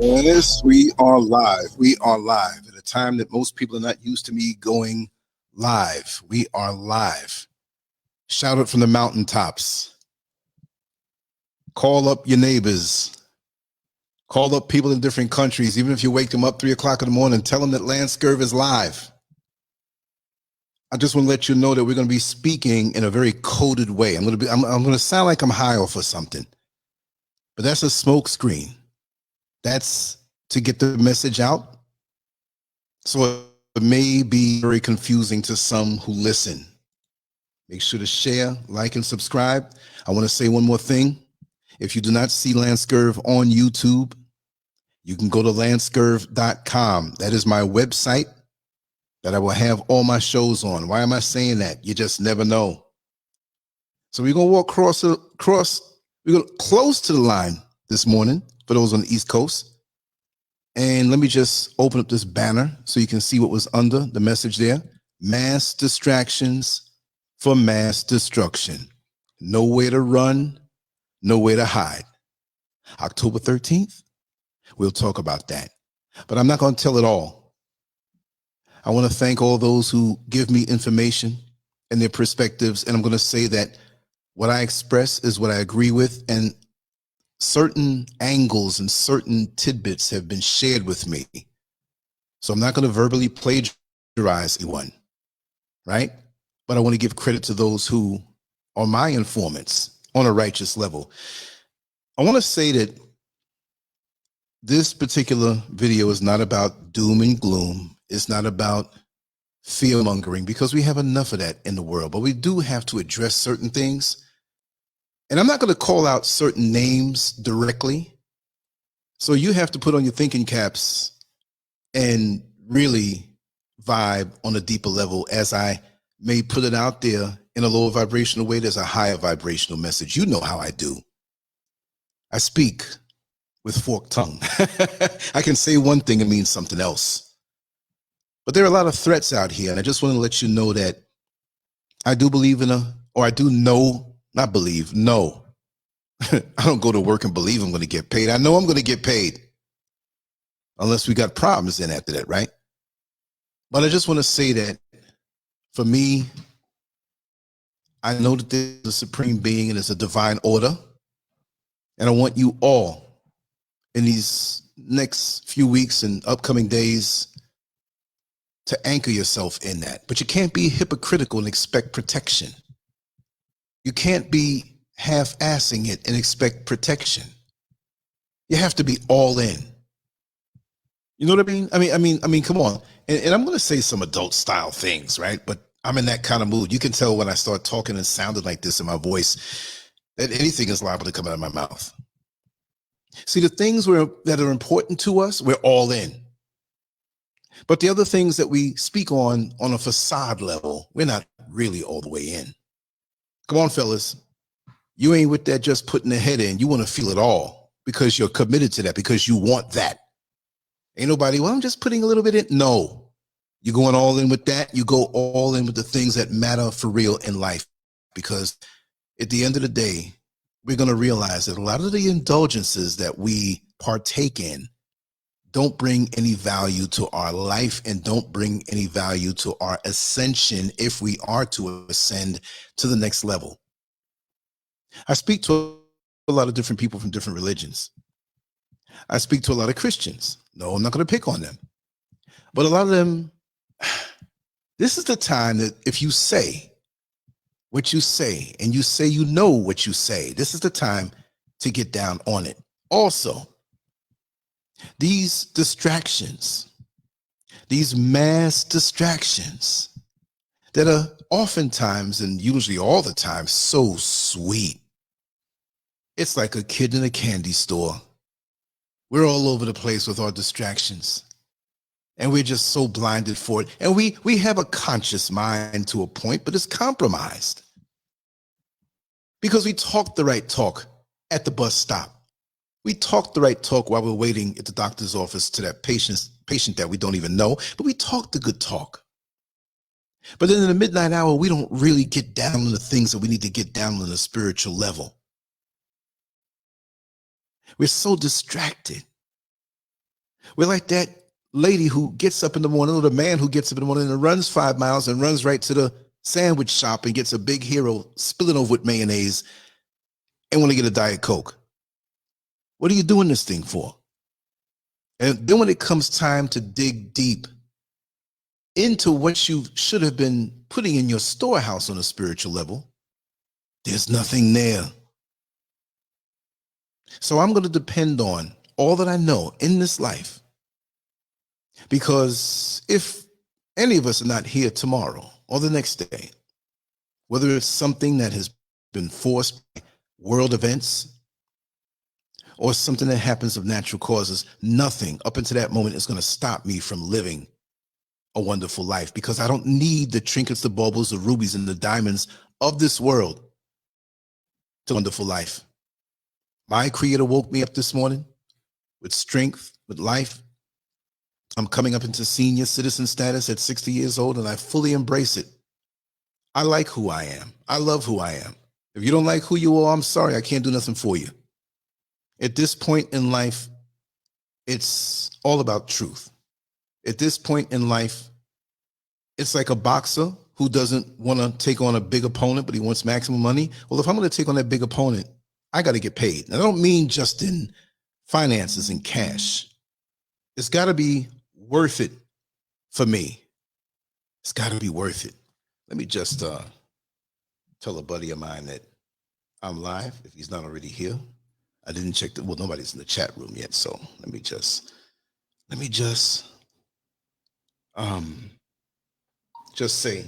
Yes, we are live. We are live at a time that most people are not used to me going live. We are live. Shout out from the mountaintops. Call up your neighbors. Call up people in different countries. Even if you wake them up 3 o'clock in the morning, tell them that LANCESCURV is live. I just want to let you know that we're going to be speaking in a very coded way. I'm going to sound like I'm high off or something, but that's a smoke screen. That's to get the message out. So it may be very confusing to some who listen. Make sure to share, like, and subscribe. I want to say one more thing. If you do not see LANCESCURV on YouTube, you can go to LANCESCURV.com. That is my website that I will have all my shows on. Why am I saying that? You just never know. So we're going to walk we're going close to the line this morning for those on the East Coast. And let me just open up this banner so you can see what was under the message there. Mass distractions for mass destruction. Nowhere to run, nowhere to hide. October 13th, we'll talk about that. But I'm not going to tell it all. I want to thank all those who give me information and their perspectives. And I'm going to say that what I express is what I agree with. And certain angles and certain tidbits have been shared with me. So I'm not going to verbally plagiarize anyone, right? But I want to give credit to those who are my informants on a righteous level. I want to say that this particular video is not about doom and gloom. It's not about fear mongering, because we have enough of that in the world, but we do have to address certain things. And I'm not going to call out certain names directly. So you have to put on your thinking caps and really vibe on a deeper level. As I may put it out there in a lower vibrational way, there's a higher vibrational message. You know how I do. I speak with forked tongue. I can say one thing and mean something else. But there are a lot of threats out here. And I just want to let you know that I do believe in I don't go to work and believe I'm going to get paid. I know I'm going to get paid unless we got problems then after that, right? But I just want to say that for me, I know that there's a supreme being and there's a divine order. And I want you all in these next few weeks and upcoming days to anchor yourself in that. But you can't be hypocritical and expect protection. You can't be half-assing it and expect protection. You have to be all in. You know what I mean? I mean, come on. And I'm going to say some adult style things, right? But I'm in that kind of mood. You can tell when I start talking and sounding like this in my voice that anything is liable to come out of my mouth. See, the things that are important to us, we're all in. But the other things that we speak on a facade level, we're not really all the way in. Come on, fellas. You ain't with that just putting the head in. You want to feel it all because you're committed to that, because you want that. Ain't nobody, well, I'm just putting a little bit in. No, you're going all in with that. You go all in with the things that matter for real in life, because at the end of the day, we're going to realize that a lot of the indulgences that we partake in don't bring any value to our life and don't bring any value to our ascension if we are to ascend to the next level. I speak to a lot of different people from different religions. I speak to a lot of Christians. No, I'm not going to pick on them. But a lot of them, this is the time that if you say what you say and you say you know what you say, this is the time to get down on it. Also, these distractions, these mass distractions that are oftentimes and usually all the time so sweet. It's like a kid in a candy store. We're all over the place with our distractions. And we're just so blinded for it. And we have a conscious mind to a point, but it's compromised. Because we talk the right talk at the bus stop. We talk the right talk while we're waiting at the doctor's office to that patient that we don't even know, but we talk the good talk. But then in the midnight hour, we don't really get down on the things that we need to get down on a spiritual level. We're so distracted. We're like that lady who gets up in the morning, or the man who gets up in the morning and runs 5 miles and runs right to the sandwich shop and gets a big hero spilling over with mayonnaise and want to get a Diet Coke. What are you doing this thing for? And then when it comes time to dig deep into what you should have been putting in your storehouse on a spiritual level, there's nothing there. So I'm going to depend on all that I know in this life, because if any of us are not here tomorrow or the next day, whether it's something that has been forced by world events or something that happens of natural causes, nothing up until that moment is going to stop me from living a wonderful life, because I don't need the trinkets, the baubles, the rubies, and the diamonds of this world to wonderful life. My Creator woke me up this morning with strength, with life. I'm coming up into senior citizen status at 60 years old, and I fully embrace it. I like who I am. I love who I am. If you don't like who you are, I'm sorry, I can't do nothing for you. At this point in life, it's all about truth. At this point in life, it's like a boxer who doesn't want to take on a big opponent, but he wants maximum money. Well, if I'm going to take on that big opponent, I got to get paid. And I don't mean just in finances and cash. It's got to be worth it for me. It's got to be worth it. Let me just tell a buddy of mine that I'm live, if he's not already here. I didn't check well, nobody's in the chat room yet, so let me just say,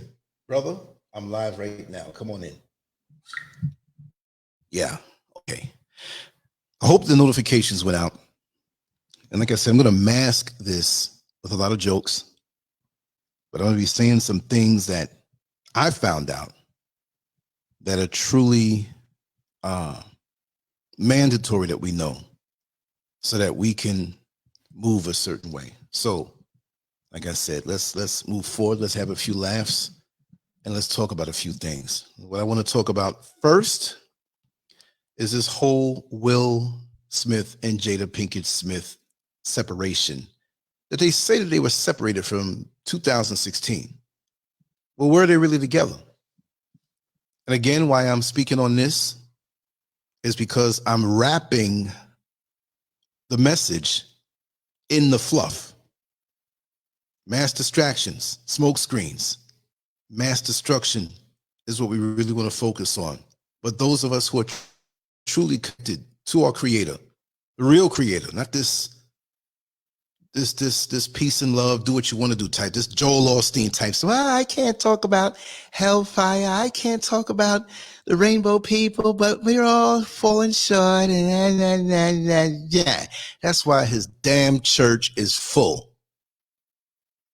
brother, I'm live right now. Come on in. Yeah, okay. I hope the notifications went out. And like I said, I'm going to mask this with a lot of jokes, but I'm going to be saying some things that I found out that are truly mandatory that we know, so that we can move a certain way. So, like I said, let's move forward. Let's have a few laughs, and let's talk about a few things. What I want to talk about first is this whole Will Smith and Jada Pinkett Smith separation, that they say that they were separated from 2016. Well, were they really together? And again, why I'm speaking on this is because I'm wrapping the message in the fluff. Mass distractions, smoke screens, mass destruction is what we really want to focus on. But those of us who are truly connected to our Creator, the real Creator, not this peace and love, do what you want to do type, this Joel Osteen type. So I can't talk about hellfire. I can't talk about the rainbow people, but we're all falling short. And yeah, that's why his damn church is full.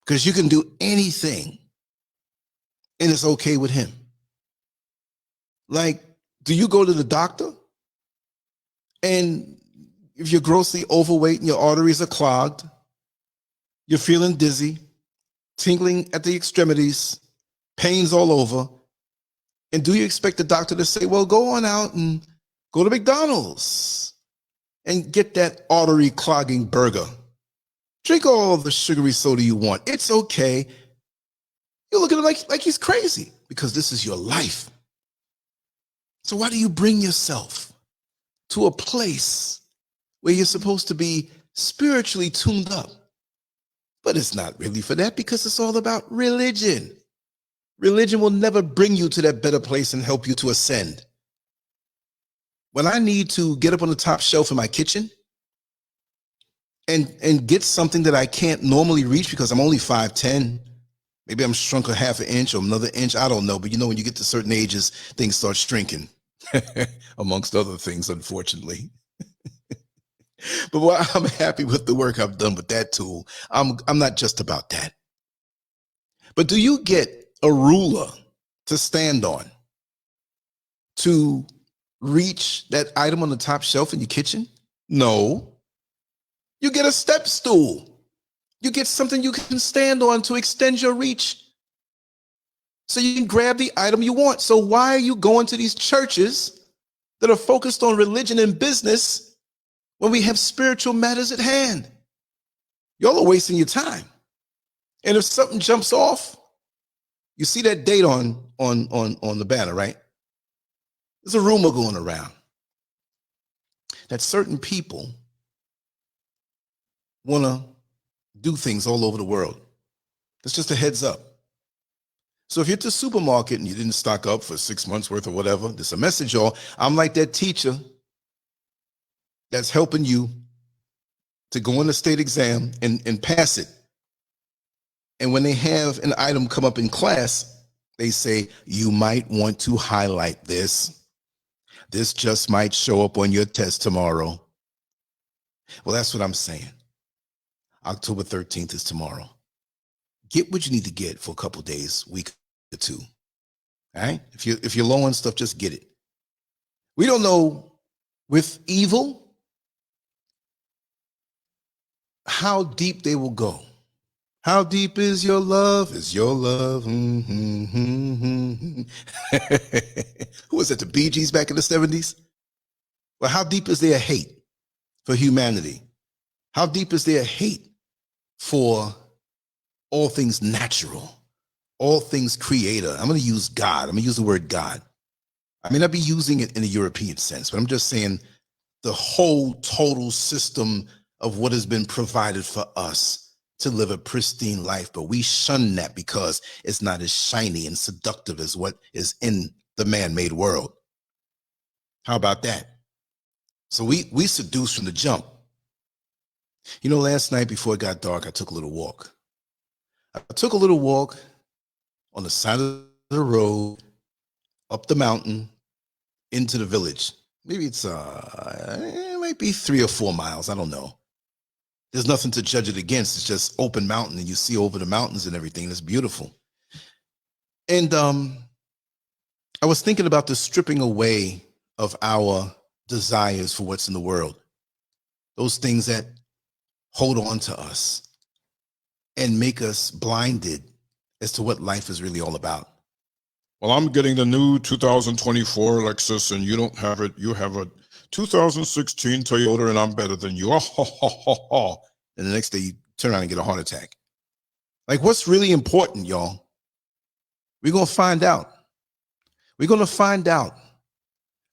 Because you can do anything and it's okay with him. Like, do you go to the doctor and if you're grossly overweight and your arteries are clogged, you're feeling dizzy, tingling at the extremities, pains all over, and do you expect the doctor to say, well, go on out and go to McDonald's and get that artery clogging burger? Drink all the sugary soda you want. It's okay. You're looking at it like he's crazy, because this is your life. So why do you bring yourself to a place where you're supposed to be spiritually tuned up? But it's not really for that, because it's all about religion. Religion will never bring you to that better place and help you to ascend. When I need to get up on the top shelf in my kitchen and get something that I can't normally reach because I'm only 5'10", maybe I'm shrunk a half an inch or another inch, I don't know. But you know, when you get to certain ages, things start shrinking, amongst other things, unfortunately. But while I'm happy with the work I've done with that tool, I'm not just about that. But do you get a ruler to stand on to reach that item on the top shelf in your kitchen? No. You get a step stool. You get something you can stand on to extend your reach so you can grab the item you want. So why are you going to these churches that are focused on religion and business when we have spiritual matters at hand? Y'all are wasting your time. And if something jumps off, you see that date on the banner, right? There's a rumor going around that certain people want to do things all over the world. That's just a heads up. So if you're at the supermarket and you didn't stock up for 6 months worth or whatever, there's a message, y'all. I'm like that teacher that's helping you to go in the state exam and pass it. And when they have an item come up in class, they say, you might want to highlight this. This just might show up on your test tomorrow. Well, that's what I'm saying. October 13th is tomorrow. Get what you need to get for a couple days, week or two. All right? If you're low on stuff, just get it. We don't know with evil how deep they will go. How deep is your love? Is your love? Who was it? The Bee Gees back in the 70s? Well, how deep is their hate for humanity? How deep is their hate for all things natural, all things creator? I'm going to use God. I'm going to use the word God. I may not be using it in a European sense, but I'm just saying the whole total system of what has been provided for us to live a pristine life, but we shun that because it's not as shiny and seductive as what is in the man-made world. How about that? So we seduce from the jump. You know, last night before it got dark, I took a little walk. I took a little walk on the side of the road, up the mountain, into the village. Maybe it might be 3 or 4 miles. I don't know. There's nothing to judge it against. It's just open mountain and you see over the mountains and everything. It's beautiful. And I was thinking about the stripping away of our desires for what's in the world. Those things that hold on to us and make us blinded as to what life is really all about. Well, I'm getting the new 2024 Lexus and you don't have it. You have a 2016 Toyota and I'm better than you. Oh, and the next day you turn around and get a heart attack. Like, what's really important, y'all? We're going to find out. We're going to find out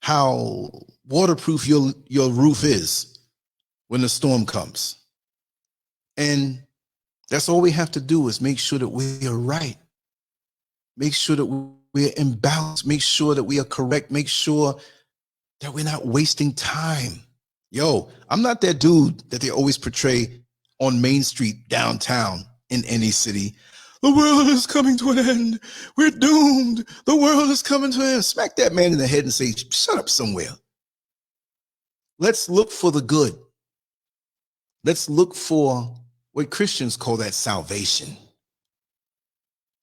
how waterproof your roof is when the storm comes. And that's all we have to do is make sure that we are right. Make sure that we're in balance. Make sure that we are correct. Make sure that we're not wasting time. Yo, I'm not that dude that they always portray on Main Street downtown in any city. The world is coming to an end. We're doomed. The world is coming to an end. Smack that man in the head and say, shut up somewhere. Let's look for the good. Let's look for what Christians call that salvation.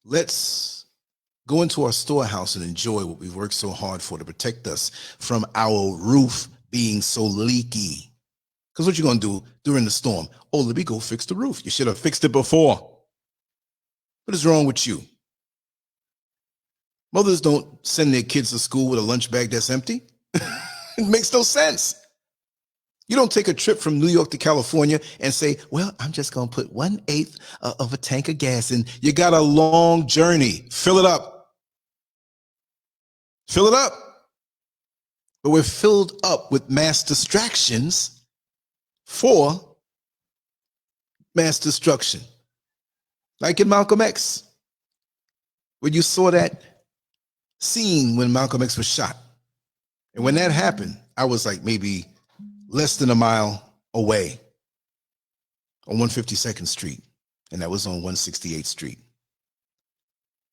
Let's go into our storehouse and enjoy what we've worked so hard for to protect us from our roof being so leaky. Because what you going to do during the storm? Oh, let me go fix the roof. You should have fixed it before. What is wrong with you? Mothers don't send their kids to school with a lunch bag that's empty. It makes no sense. You don't take a trip from New York to California and say, well, I'm just going to put 1/8 of a tank of gas in. You got a long journey. Fill it up. Fill it up. But we're filled up with mass distractions for mass destruction. Like in Malcolm X, when you saw that scene when Malcolm X was shot. And when that happened, I was like maybe less than a mile away on 152nd Street. And that was on 168th Street.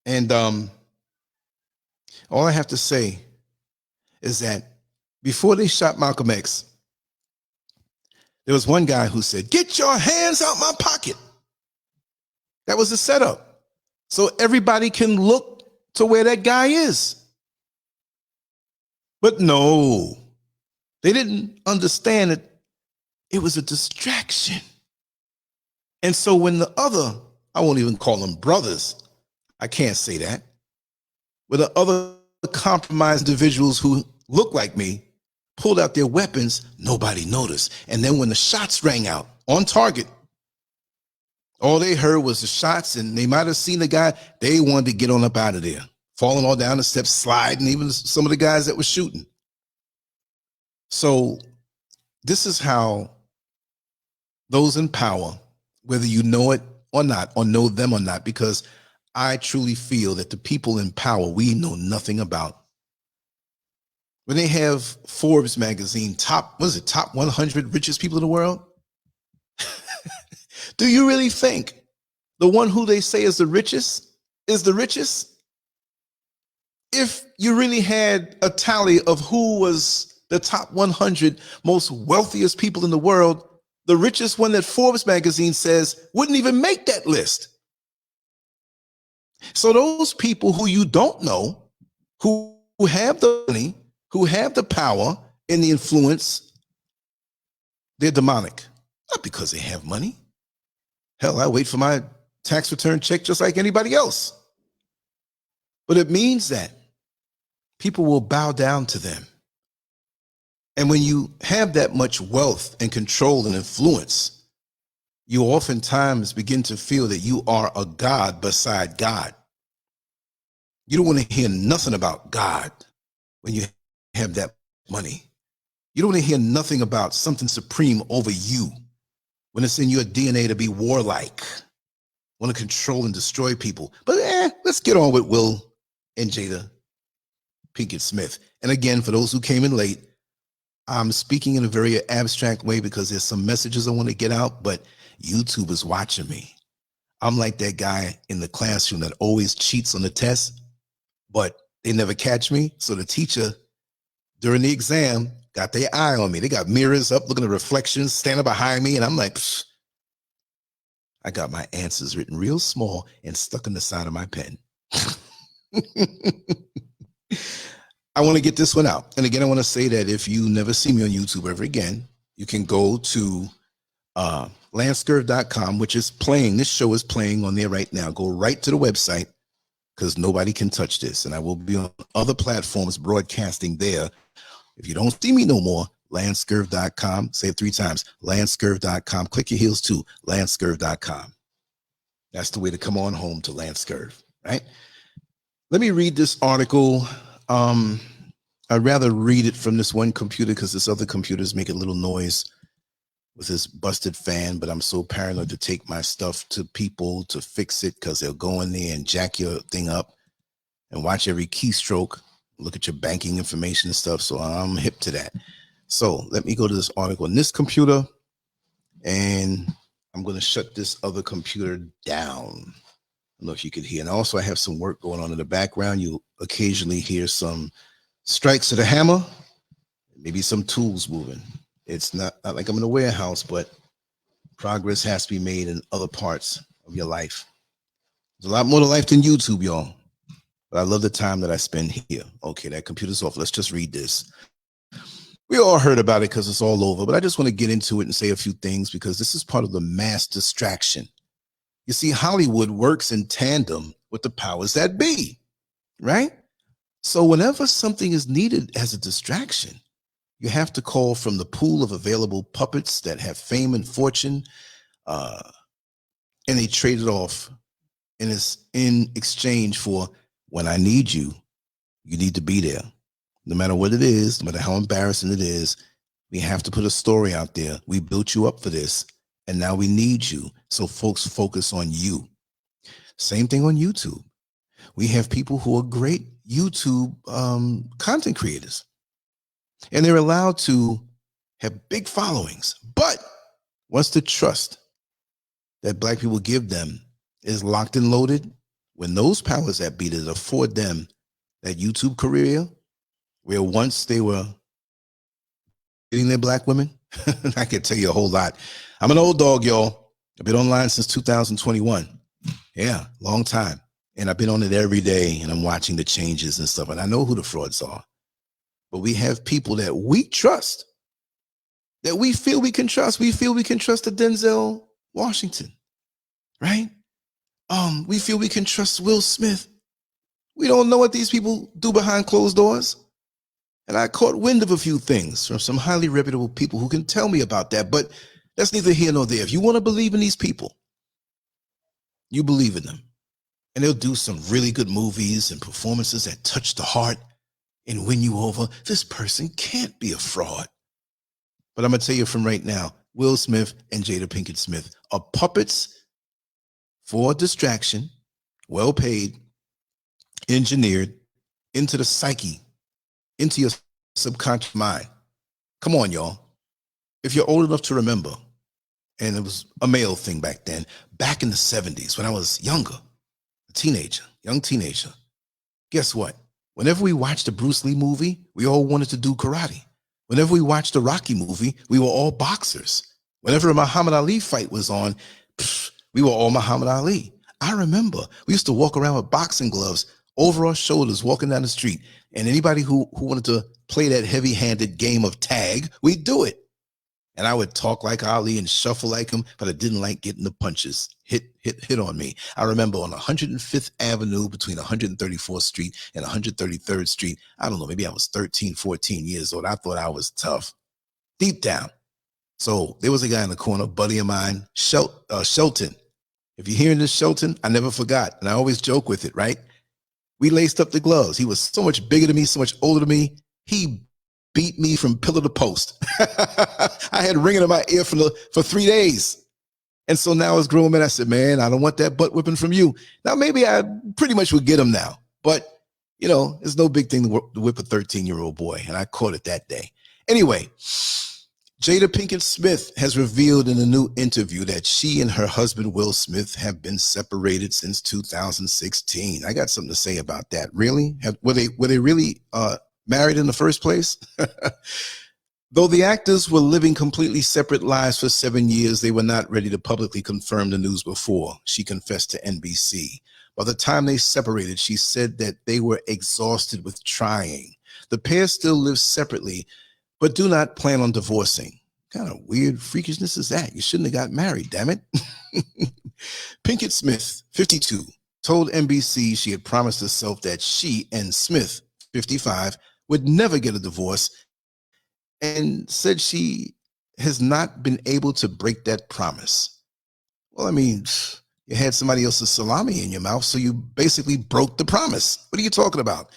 And all I have to say is that before they shot Malcolm X, there was one guy who said, get your hands out my pocket. That was the setup. So everybody can look to where that guy is. But no, they didn't understand that it was a distraction. And so when the other, I won't even call them brothers, I can't say that, but the other compromised individuals who look like me pulled out their weapons, nobody noticed. And then when the shots rang out on target, All they heard was the shots, and they might have seen the guy. They wanted to get on up out of there, falling all down the steps, sliding, even some of the guys that were shooting. So this is how those in power, whether you know it or not, or know them or not, because I truly feel that the people in power we know nothing about. When they have Forbes magazine top 100 richest people in the world, do you really think the one who they say is the richest is the richest? If you really had a tally of who was the top 100 most wealthiest people in the world, the richest one that Forbes magazine says wouldn't even make that list. So those people who you don't know, who have the money, who have the power and the influence, they're demonic. Not because they have money. Hell, I wait for my tax return check just like anybody else. But it means that people will bow down to them. And when you have that much wealth and control and influence, you oftentimes begin to feel that you are a God beside God. You don't want to hear nothing about God when you have that money. You don't want to hear nothing about something supreme over you when it's in your DNA to be warlike, want to control and destroy people. But let's get on with Will and Jada Pinkett Smith. And again, for those who came in late, I'm speaking in a very abstract way because there's some messages I want to get out, but YouTube is watching me. I'm like that guy in the classroom that always cheats on the test, but they never catch me. So the teacher, during the exam, got their eye on me. They got mirrors up, looking at reflections, standing behind me, and I'm like, psh. I got my answers written real small and stuck in the side of my pen. I want to get this one out. And again, I want to say that if you never see me on YouTube ever again, you can go to LANCESCURV.com, which is playing. This show is playing on there right now. Go right to the website because nobody can touch this. And I will be on other platforms broadcasting there. If you don't see me no more, LANCESCURV.com. Say it 3 times. LANCESCURV.com. Click your heels too. LANCESCURV.com. That's the way to come on home to LANCESCURV, right? Let me read this article. I'd rather read it from this one computer because this other computer is making a little noise with this busted fan, but I'm so paranoid to take my stuff to people to fix it because they'll go in there and jack your thing up and watch every keystroke, look at your banking information and stuff. So I'm hip to that. So let me go to this article on this computer and I'm going to shut this other computer down. I don't know if you could hear. And also I have some work going on in the background. You'll occasionally hear some strikes of the hammer, maybe some tools moving. It's not like I'm in a warehouse, but progress has to be made in other parts of your life. There's a lot more to life than YouTube, y'all. But I love the time that I spend here. Okay, that computer's off. Let's just read this. We all heard about it because it's all over, but I just want to get into it and say a few things because this is part of the mass distraction. You see, Hollywood works in tandem with the powers that be, right? So whenever something is needed as a distraction, you have to call from the pool of available puppets that have fame and fortune, and they trade it off. And it's in exchange for when I need you, you need to be there. No matter what it is, no matter how embarrassing it is, we have to put a story out there. We built you up for this, and now we need you. So folks focus on you. Same thing on YouTube. We have people who are great YouTube content creators, and they're allowed to have big followings. But once the trust that Black people give them is locked and loaded, when those powers that be that afford them that YouTube career, where once they were getting their Black women, I can tell you a whole lot. I'm an old dog, y'all. I've been online since 2021. Yeah, long time. And I've been on it every day, and I'm watching the changes and stuff. And I know who the frauds are. But we have people that we trust, that we feel we can trust. We feel we can trust the Denzel Washington, right? We feel we can trust Will Smith. We don't know what these people do behind closed doors. And I caught wind of a few things from some highly reputable people who can tell me about that. But that's neither here nor there. If you want to believe in these people, You believe in them. And they'll do some really good movies and performances that touch the heart and win you over. This person can't be a fraud. But I'm going to tell you from right now, Will Smith and Jada Pinkett Smith are puppets for distraction, well paid, engineered into the psyche, into your subconscious mind. Come on, y'all. If you're old enough to remember, and it was a male thing back then, back in the 70s when I was younger, a teenager, young teenager, guess what? Whenever we watched a Bruce Lee movie, we all wanted to do karate. Whenever we watched a Rocky movie, we were all boxers. Whenever a Muhammad Ali fight was on, we were all Muhammad Ali. I remember we used to walk around with boxing gloves over our shoulders, walking down the street. And anybody who wanted to play that heavy-handed game of tag, we'd do it. And I would talk like Ali and shuffle like him, but I didn't like getting the punches hit on me. I remember on 105th Avenue between 134th Street and 133rd Street, I don't know, maybe I was 13, 14 years old. I thought I was tough, deep down. So there was a guy in the corner, buddy of mine, Shelton. If you're hearing this, Shelton, I never forgot. And I always joke with it, right? We laced up the gloves. He was so much bigger than me, so much older than me. He beat me from pillar to post. I had ringing in my ear for 3 days. And so now as grown men, I said, man, I don't want that butt whipping from you. Now, maybe I pretty much would get him now. But, you know, it's no big thing to whip a 13-year-old boy. And I caught it that day. Anyway, Jada Pinkett Smith has revealed in a new interview that she and her husband, Will Smith, have been separated since 2016. I got something to say about that. Really? Were they really married in the first place? Though the actors were living completely separate lives for 7 years, they were not ready to publicly confirm the news before, she confessed to NBC. By the time they separated, she said that they were exhausted with trying. The pair still live separately, but do not plan on divorcing. What kind of weird freakishness is that? You shouldn't have got married, damn it. Pinkett Smith, 52, told NBC she had promised herself that she and Smith, 55, would never get a divorce, and said she has not been able to break that promise. Well, I mean, you had somebody else's salami in your mouth, so you basically broke the promise. What are you talking about?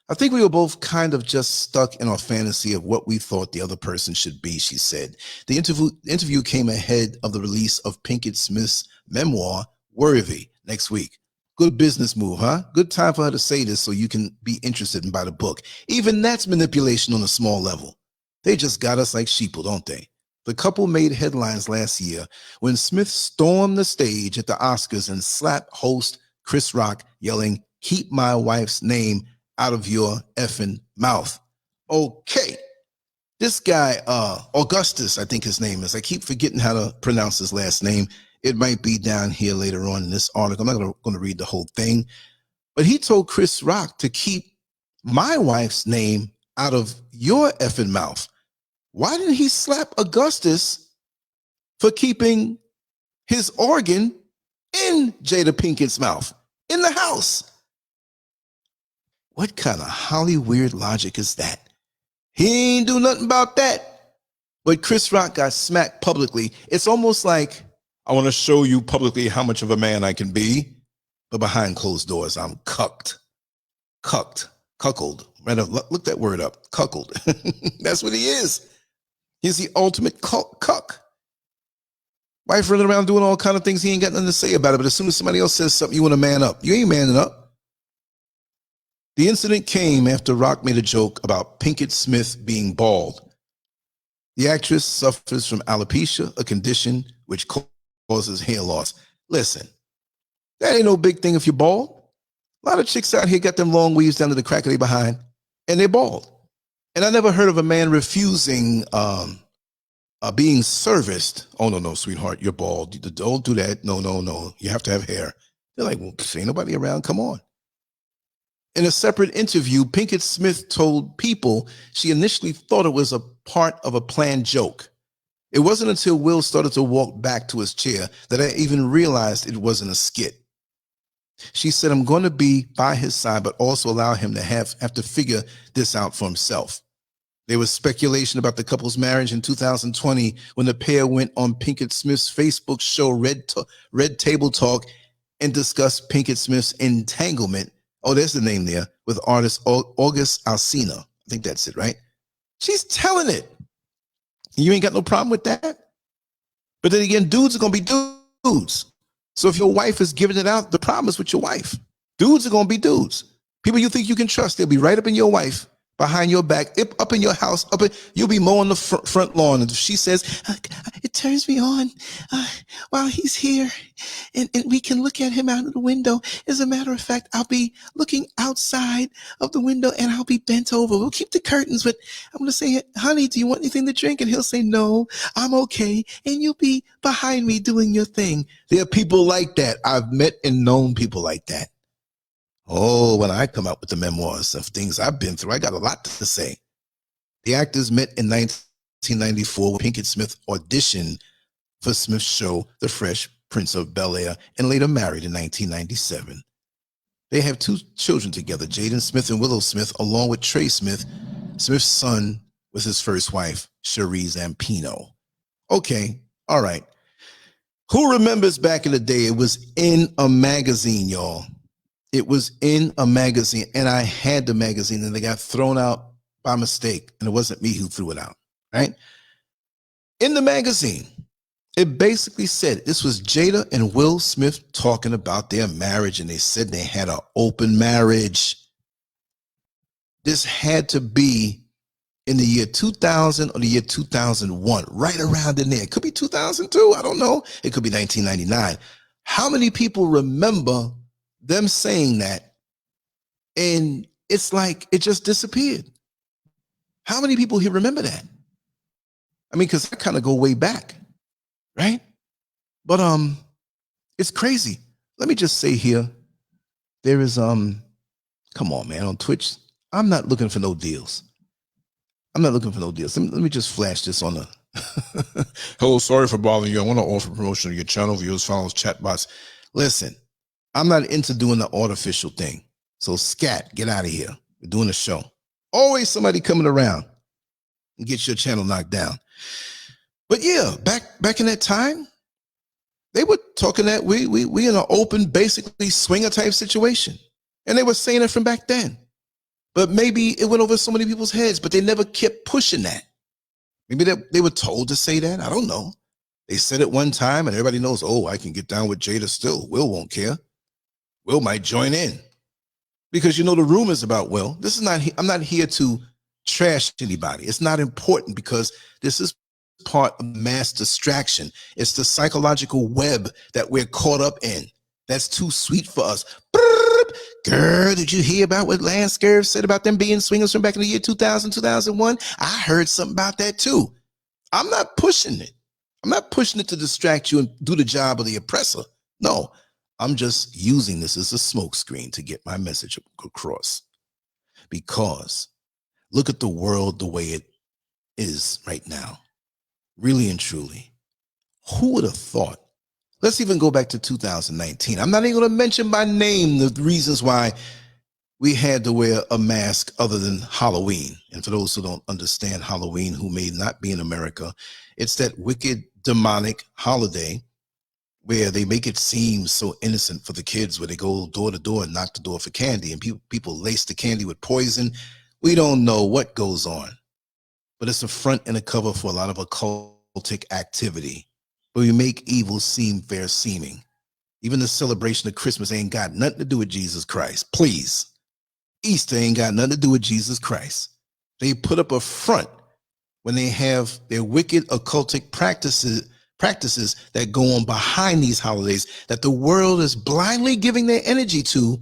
I think we were both kind of just stuck in our fantasy of what we thought the other person should be, she said. The interview came ahead of the release of Pinkett Smith's memoir, Worthy, next week. Good business move, huh? Good time for her to say this so you can be interested and buy the book. Even that's manipulation on a small level. They just got us like sheeple, don't they? The couple made headlines last year when Smith stormed the stage at the Oscars and slapped host Chris Rock, yelling, "Keep my wife's name out of your effing mouth." Okay. This guy, Augustus, I think his name is. I keep forgetting how to pronounce his last name. It might be down here later on in this article. I'm not going to read the whole thing. But he told Chris Rock to keep my wife's name out of your effing mouth. Why didn't he slap Augustus for keeping his organ in Jada Pinkett's mouth, in the house? What kind of Hollywood logic is that? He ain't do nothing about that. But Chris Rock got smacked publicly. It's almost like, I want to show you publicly how much of a man I can be, but behind closed doors, I'm cucked. Cuckold. Look that word up. Cuckold. That's what he is. He's the ultimate cuck. Wife running around doing all kind of things he ain't got nothing to say about it, but as soon as somebody else says something, you want to man up. You ain't manning up. The incident came after Rock made a joke about Pinkett Smith being bald. The actress suffers from alopecia, a condition which causes hair loss. Listen, that ain't no big thing if you're bald. A lot of chicks out here got them long weaves down to the crack of their behind, and they're bald. And I never heard of a man refusing being serviced. Oh, no, sweetheart, you're bald. Don't do that. No. You have to have hair. They're like, well, ain't nobody around. Come on. In a separate interview, Pinkett Smith told People she initially thought it was a part of a planned joke. It wasn't until Will started to walk back to his chair that I even realized it wasn't a skit. She said, I'm going to be by his side, but also allow him to have to figure this out for himself. There was speculation about the couple's marriage in 2020 when the pair went on Pinkett Smith's Facebook show, Red Table Talk, and discussed Pinkett Smith's entanglement. Oh, there's the name there, with artist August Alsina. I think that's it, right? She's telling it. You ain't got no problem with that. But then again, dudes are going to be dudes. So if your wife is giving it out, the problem is with your wife. Dudes are going to be dudes. People you think you can trust, they'll be right up in your wife, behind your back, up in your house, you'll be mowing the front lawn. And if she says, it turns me on while he's here, and we can look at him out of the window. As a matter of fact, I'll be looking outside of the window and I'll be bent over. We'll keep the curtains, but I'm going to say, honey, do you want anything to drink? And he'll say, no, I'm okay. And you'll be behind me doing your thing. There are people like that. I've met and known people like that. Oh, when I come out with the memoirs of things I've been through, I got a lot to say. The actors met in 1994 when Pinkett Smith auditioned for Smith's show, The Fresh Prince of Bel-Air, and later married in 1997. They have 2 children together, Jaden Smith and Willow Smith, along with Trey Smith, Smith's son with his first wife, Cherie Zampino. Okay, all right. Who remembers back in the day, it was in a magazine, y'all. It was in a magazine, and I had the magazine, and they got thrown out by mistake, and it wasn't me who threw it out, right? In the magazine, it basically said this was Jada and Will Smith talking about their marriage, and they said they had an open marriage. This had to be in the year 2000 or the year 2001, right around in there. It could be 2002, I don't know. It could be 1999. How many people remember them saying that, and it's like it just disappeared? How many people here remember that? I mean, because I kind of go way back, right? But it's crazy. Let me just say here, there is come on, man, on Twitch, I'm not looking for no deals. I'm not looking for no deals. Let me just flash this on the Hello, sorry for bothering you. I want to offer promotion to your channel, viewers, followers, chatbots. Listen, I'm not into doing the artificial thing. So scat, get out of here. We're doing a show. Always somebody coming around and get your channel knocked down. But yeah, back in that time, they were talking that we in an open, basically swinger type situation. And they were saying it from back then. But maybe it went over so many people's heads, but they never kept pushing that. Maybe they were told to say that. I don't know. They said it one time and everybody knows, oh, I can get down with Jada still. Will won't care. Will might join in. Because you know the rumors about Will. This is not, I'm not here to trash anybody. It's not important because this is part of mass distraction. It's the psychological web that we're caught up in. That's too sweet for us. Girl, did you hear about what LANCESCURV said about them being swingers from back in the year 2000, 2001? I heard something about that too. I'm not pushing it. I'm not pushing it to distract you and do the job of the oppressor. No, I'm just using this as a smokescreen to get my message across. Because look at the world the way it is right now. Really and truly. Who would have thought? Let's even go back to 2019. I'm not even going to mention by name the reasons why we had to wear a mask other than Halloween. And for those who don't understand Halloween, who may not be in America, it's that wicked, demonic holiday where they make it seem so innocent for the kids, where they go door to door and knock the door for candy, and people lace the candy with poison. We don't know what goes on, but it's a front and a cover for a lot of occultic activity. But we make evil seem fair seeming. Even the celebration of Christmas ain't got nothing to do with Jesus Christ. Please. Easter ain't got nothing to do with Jesus Christ. They put up a front when they have their wicked occultic practices that go on behind these holidays that the world is blindly giving their energy to,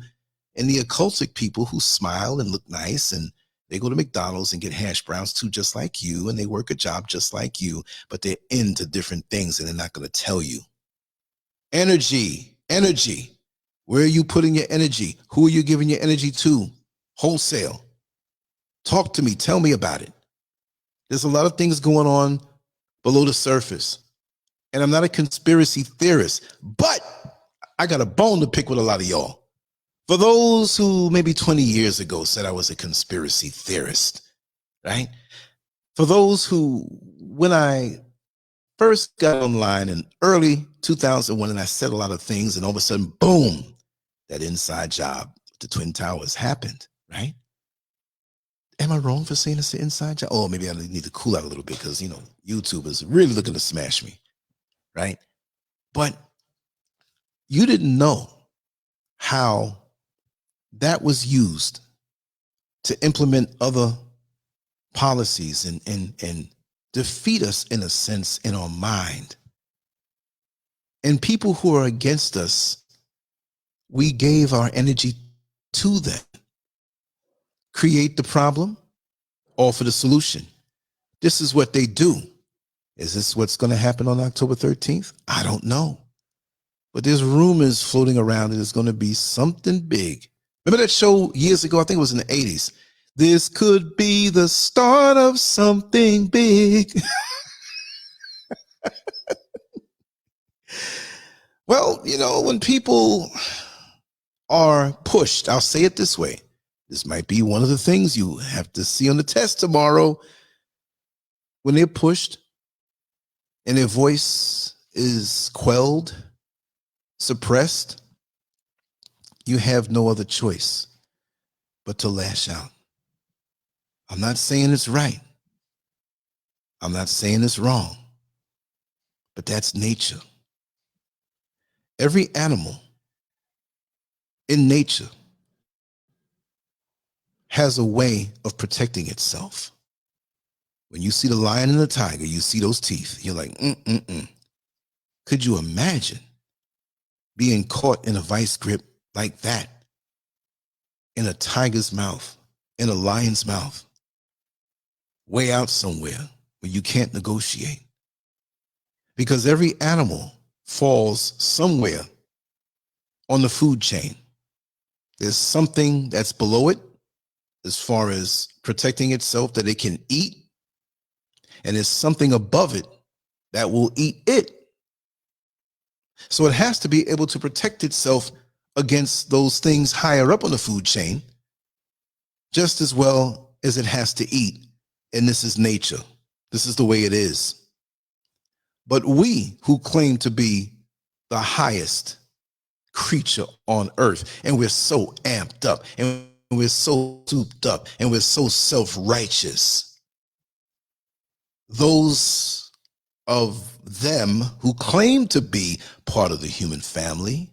and the occultic people who smile and look nice, and they go to McDonald's and get hash browns too, just like you, and they work a job just like you, but they're into different things and they're not going to tell you. Energy. Where are you putting your energy? Who are you giving your energy to? Wholesale. Talk to me. Tell me about it. There's a lot of things going on below the surface. And I'm not a conspiracy theorist, but I got a bone to pick with a lot of y'all. For those who maybe 20 years ago said I was a conspiracy theorist, right? For those who, when I first got online in early 2001, and I said a lot of things, and all of a sudden, boom, that inside job, the Twin Towers happened, right? Am I wrong for saying it's the inside job? Oh, maybe I need to cool out a little bit because, YouTube is really looking to smash me, right? But you didn't know how that was used to implement other policies and defeat us, in a sense, in our mind. And people who are against us, we gave our energy to them. Create the problem, offer the solution. This is what they do. Is this what's going to happen on October 13th? I don't know. But there's rumors floating around that there's going to be something big. Remember that show years ago? I think it was in the 80s. This could be the start of something big. Well, when people are pushed, I'll say it this way. This might be one of the things you have to see on the test tomorrow. When they're pushed and their voice is quelled, suppressed, you have no other choice but to lash out. I'm not saying it's right. I'm not saying it's wrong, but that's nature. Every animal in nature has a way of protecting itself. When you see the lion and the tiger, you see those teeth. You're like, Could you imagine being caught in a vice grip like that? In a tiger's mouth, in a lion's mouth, way out somewhere where you can't negotiate. Because every animal falls somewhere on the food chain. There's something that's below it as far as protecting itself that it can eat. And there's something above it that will eat it. So it has to be able to protect itself against those things higher up on the food chain, just as well as it has to eat. And this is nature. This is the way it is. But we who claim to be the highest creature on earth, and we're so amped up, and we're so souped up, and we're so self-righteous, those of them who claim to be part of the human family,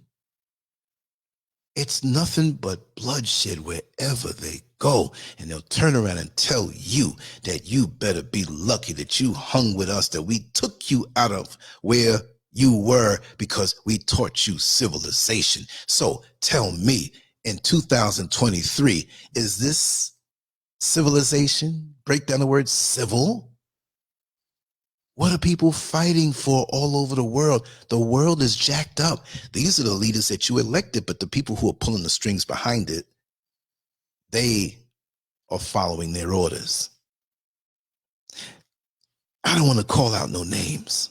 it's nothing but bloodshed wherever they go. And they'll turn around and tell you that you better be lucky that you hung with us, that we took you out of where you were because we taught you civilization. So tell me, in 2023, is this civilization? Break down the word civil. What are people fighting for all over the world? The world is jacked up. These are the leaders that you elected, but the people who are pulling the strings behind it, they are following their orders. I don't want to call out no names,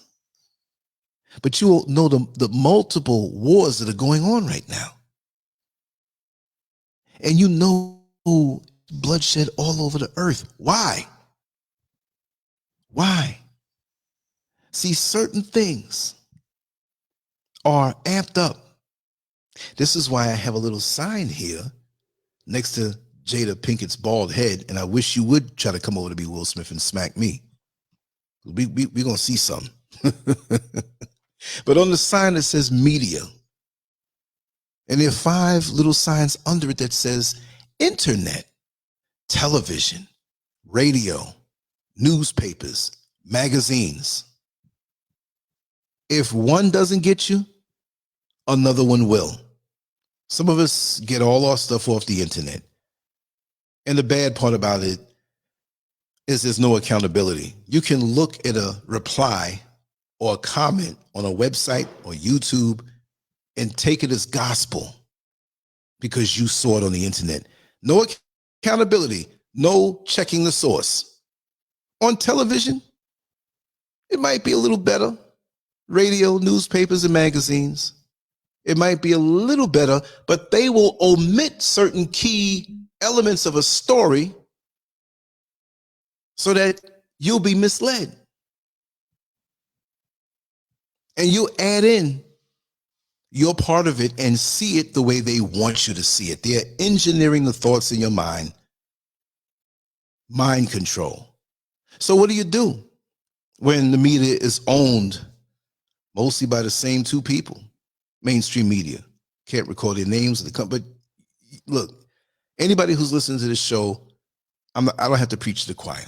but you will know the multiple wars that are going on right now. And you know bloodshed all over the earth. Why? Why? See, certain things are amped up. This is why I have a little sign here next to Jada Pinkett's bald head, and I wish you would try to come over to be Will Smith and smack me. We're going to see something. But on the sign that says media, and there are 5 little signs under it that says internet, television, radio, newspapers, magazines. If one doesn't get you, another one will. Some of us get all our stuff off the internet. And the bad part about it is there's no accountability. You can look at a reply or a comment on a website or YouTube and take it as gospel because you saw it on the internet. No accountability, no checking the source. On television, it might be a little better. Radio, newspapers, and magazines, it might be a little better, but they will omit certain key elements of a story so that you'll be misled. and you add in your part of it and see it the way they want you to see it. They're engineering the thoughts in your mind. Mind control. So what do you do when the media is owned mostly by the same two people? Mainstream media. Can't recall their names of the company. But look, anybody who's listening to this show, I don't have to preach to the choir.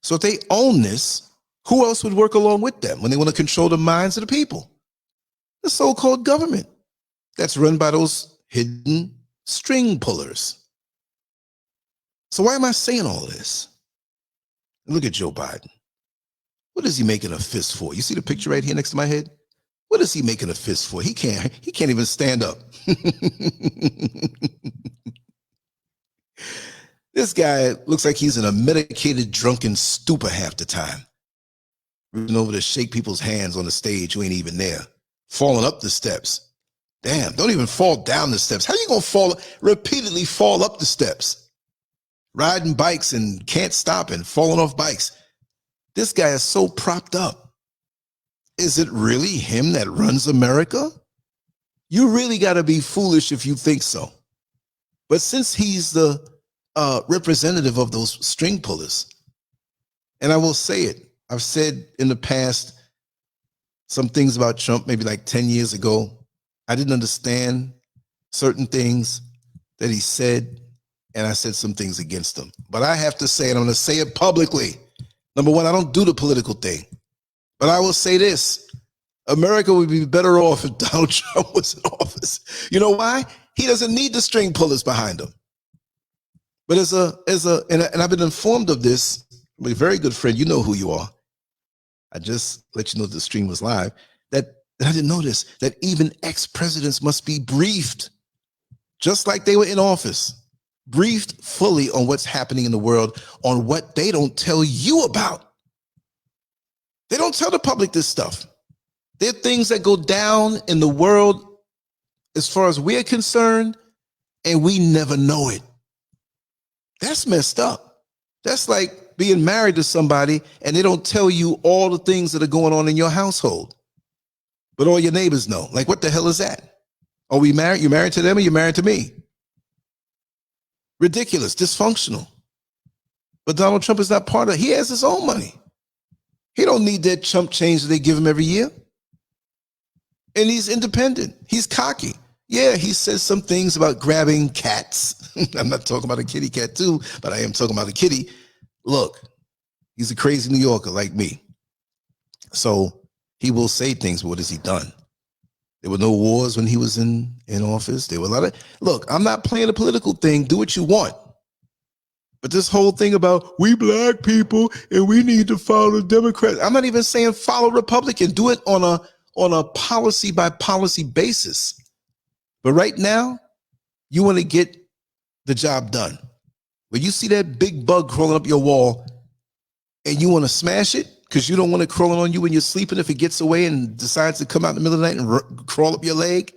So if they own this, who else would work along with them when they want to control the minds of the people? The so-called government that's run by those hidden string pullers. So why am I saying all this? Look at Joe Biden. What is he making a fist for? You see the picture right here next to my head? What is he making a fist for? He can't even stand up. This guy looks like he's in a medicated drunken stupor half the time. Reaching over to shake people's hands on the stage who ain't even there. Falling up the steps. Damn, don't even fall down the steps. How you gonna repeatedly fall up the steps? Riding bikes and can't stop and falling off bikes. This guy is so propped up. Is it really him that runs America? You really got to be foolish if you think so. But since he's the representative of those string pullers, and I will say it, I've said in the past some things about Trump, maybe like 10 years ago. I didn't understand certain things that he said, and I said some things against him. But I have to say it, I'm going to say it publicly. Number one, I don't do the political thing. But I will say this. America would be better off if Donald Trump was in office. You know why? He doesn't need the string pullers behind him. But and I've been informed of this, my very good friend, you know who you are. I just let you know the stream was live, that I didn't know this, that even ex-presidents must be briefed, just like they were in office, briefed fully on what's happening in the world, on what they don't tell you about. They don't tell the public this stuff. There are things that go down in the world as far as we're concerned, and we never know it. That's messed up. That's like being married to somebody and they don't tell you all the things that are going on in your household, but all your neighbors know. Like, what the hell is that? Are we married? You're married to them or you're married to me? Ridiculous, dysfunctional. But Donald Trump is not part of it. He has his own money. He don't need that chump change that they give him every year. And he's independent. He's cocky. Yeah, he says some things about grabbing cats. I'm not talking about a kitty cat too, but I am talking about a kitty. Look, he's a crazy New Yorker like me. So he will say things, but what has he done? There were no wars when he was in office. There were a lot of, look, I'm not playing a political thing. Do what you want. But this whole thing about we black people and we need to follow the Democrats. I'm not even saying follow Republican. Do it on a policy by policy basis. But right now, you want to get the job done. When you see that big bug crawling up your wall and you want to smash it because you don't want it crawling on you when you're sleeping if it gets away and decides to come out in the middle of the night and crawl up your leg,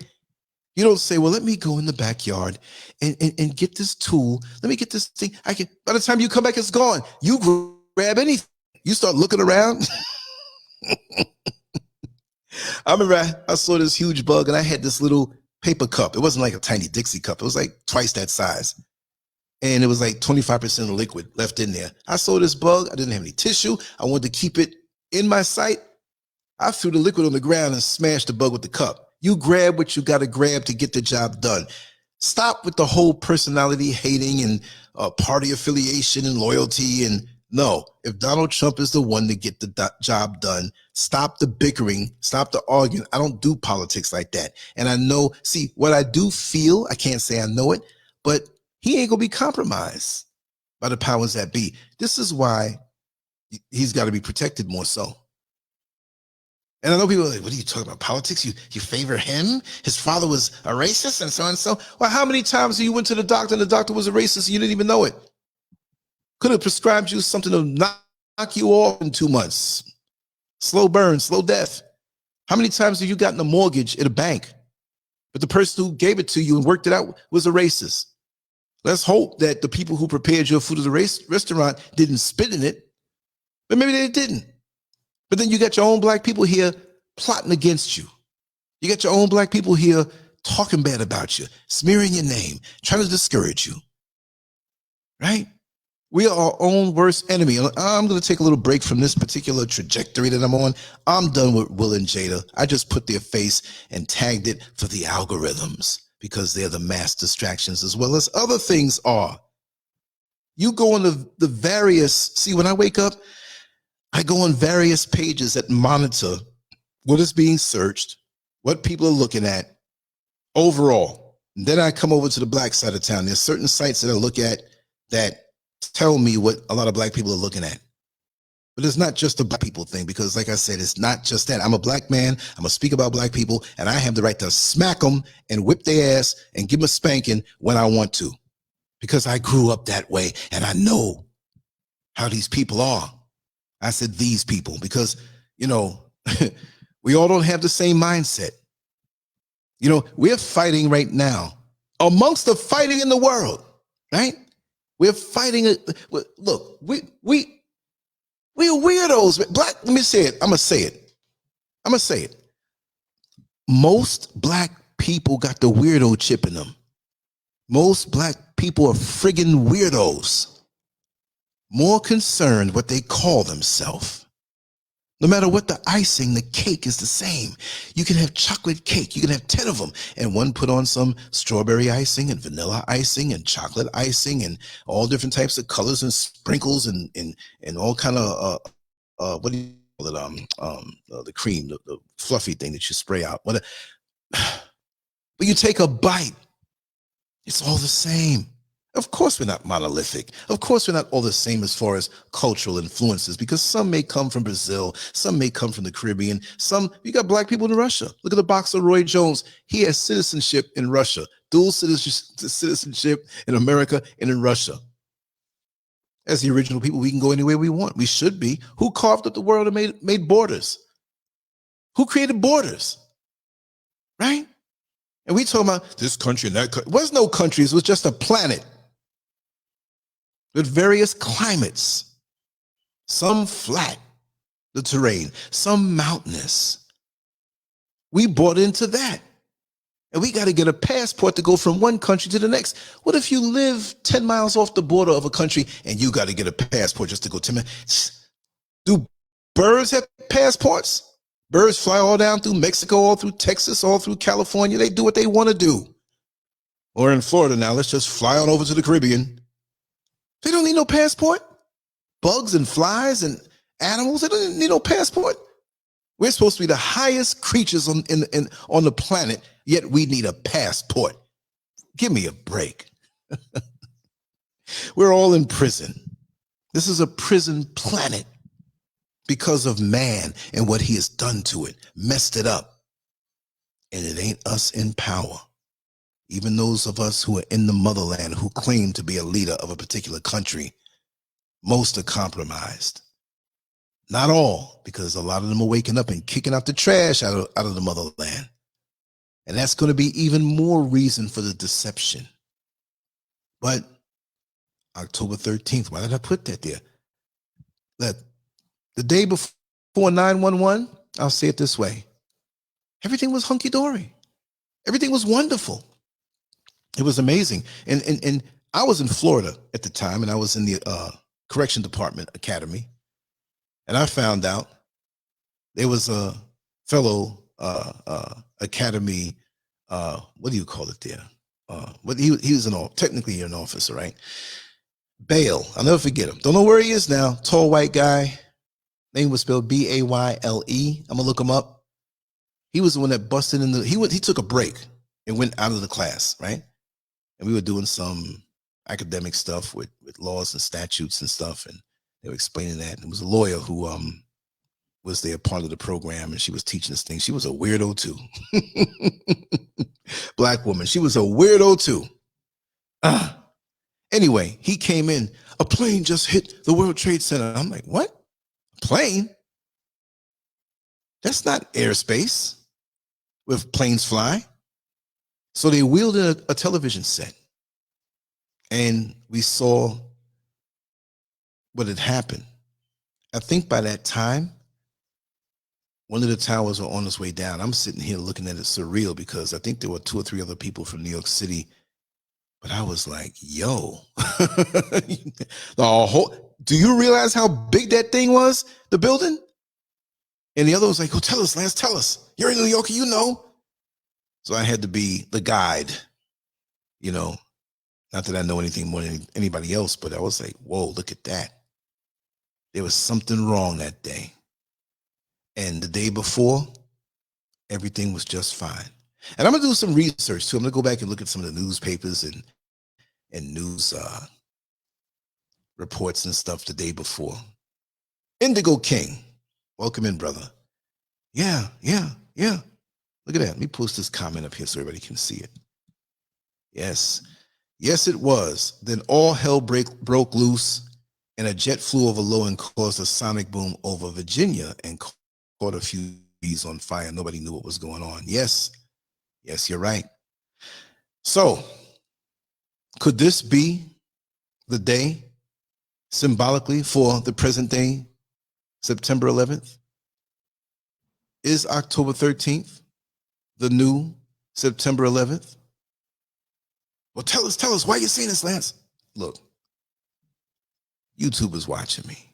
you don't say, well, let me go in the backyard and get this tool. Let me get this thing. By the time you come back, it's gone. You grab anything. You start looking around. I remember I saw this huge bug and I had this little paper cup. It wasn't like a tiny Dixie cup. It was like twice that size. And it was like 25% of liquid left in there. I saw this bug. I didn't have any tissue. I wanted to keep it in my sight. I threw the liquid on the ground and smashed the bug with the cup. You grab what you got to grab to get the job done. Stop with the whole personality hating and party affiliation and loyalty. And no, if Donald Trump is the one to get the job done, stop the bickering, stop the arguing. I don't do politics like that. And I know, see, what I do feel, I can't say I know it, but he ain't gonna be compromised by the powers that be. This is why he's got to be protected more so. And I know people are like, what are you talking about? Politics? You favor him? His father was a racist and so and so. Well, how many times you went to the doctor and the doctor was a racist and you didn't even know it? Could have prescribed you something to knock you off in 2 months. Slow burn, slow death. How many times have you gotten a mortgage at a bank, but the person who gave it to you and worked it out was a racist? Let's hope that the people who prepared your food at the restaurant didn't spit in it, but maybe they didn't. But then you got your own black people here plotting against you. You got your own black people here talking bad about you, smearing your name, trying to discourage you, right? We are our own worst enemy. I'm going to take a little break from this particular trajectory that I'm on. I'm done with Will and Jada. I just put their face and tagged it for the algorithms because they're the mass distractions as well as other things are. You go on the various, see, when I wake up, I go on various pages that monitor what is being searched, what people are looking at overall. And then I come over to the black side of town. There's certain sites that I look at that tell me what a lot of black people are looking at. But it's not just a black people thing, because like I said, it's not just that. I'm a black man. I'm going to speak about black people, and I have the right to smack them and whip their ass and give them a spanking when I want to, because I grew up that way and I know how these people are. I said these people because, you know, we all don't have the same mindset. You know, we're fighting right now amongst the fighting in the world, right? We're fighting. Look, we're weirdos. Black, let me say it. I'm going to say it. Most black people got the weirdo chip in them. Most black people are friggin' weirdos. More concerned what they call themselves. No matter what the icing, the cake is the same. You can have chocolate cake. You can have 10 of them. And one put on some strawberry icing and vanilla icing and chocolate icing and all different types of colors and sprinkles and all kind of, what do you call it? The cream, the fluffy thing that you spray out. But you take a bite. It's all the same. Of course, we're not monolithic. Of course, we're not all the same as far as cultural influences, because some may come from Brazil, some may come from the Caribbean, you got black people in Russia. Look at the boxer Roy Jones. He has citizenship in Russia, dual citizenship in America and in Russia. As the original people, we can go anywhere we want. We should be. Who carved up the world and made borders? Who created borders? Right? And we talking about this country and that country. There was no countries. It was just a planet with various climates. Some flat, the terrain. Some mountainous. We bought into that. And we got to get a passport to go from one country to the next. What if you live 10 miles off the border of a country and you got to get a passport just to go 10 minutes? Do birds have passports? Birds fly all down through Mexico, all through Texas, all through California. They do what they want to do. Or in Florida now, let's just fly on over to the Caribbean. They don't need no passport. Bugs and flies and animals, they don't need no passport. We're supposed to be the highest creatures on the planet, yet we need a passport. Give me a break. We're all in prison. This is a prison planet because of man and what he has done to it, messed it up. And it ain't us in power. Even those of us who are in the motherland who claim to be a leader of a particular country, most are compromised. Not all, because a lot of them are waking up and kicking out the trash out of the motherland. And that's going to be even more reason for the deception. But October 13th, why did I put that there? That the day before 9/11, I'll say it this way. Everything was hunky-dory. Everything was wonderful. It was amazing. And I was in Florida at the time, and I was in the Correction Department Academy. And I found out there was a fellow academy, what do you call it there? But he was technically an officer, right? Bale. I'll never forget him. Don't know where he is now. Tall white guy. Name was spelled B-A-Y-L-E. I'm gonna look him up. He was the one that busted in he took a break and went out of the class, right? And we were doing some academic stuff with laws and statutes and stuff, and they were explaining that. And it was a lawyer who was there part of the program, and she was teaching us things. She was a weirdo too. Black woman. She was a weirdo too. Anyway, he came in. A plane just hit the World Trade Center. I'm like, what? A plane? That's not airspace where planes fly. So they wheeled in a television set, and we saw what had happened. I think by that time, one of the towers were on its way down. I'm sitting here looking at it surreal because I think there were 2 or 3 other people from New York City. But I was like, yo, the whole, do you realize how big that thing was, the building? And the other was like, oh, tell us, Lance, tell us. You're in New York, you know. So I had to be the guide, you know, not that I know anything more than anybody else, but I was like, whoa, look at that. There was something wrong that day. And the day before, everything was just fine. And I'm going to do some research too. I'm going to go back and look at some of the newspapers and news reports and stuff the day before. Indigo King, welcome in, brother. Yeah. Look at that. Let me post this comment up here so everybody can see it. Yes, it was. Then all hell broke loose, and a jet flew over low and caused a sonic boom over Virginia and caught a few trees on fire. Nobody knew what was going on. Yes, you're right. So, could this be the day symbolically for the present day, September 11th? Is October 13th the new September 11th? Well, tell us, why are you saying this, Lance? Look, YouTube is watching me.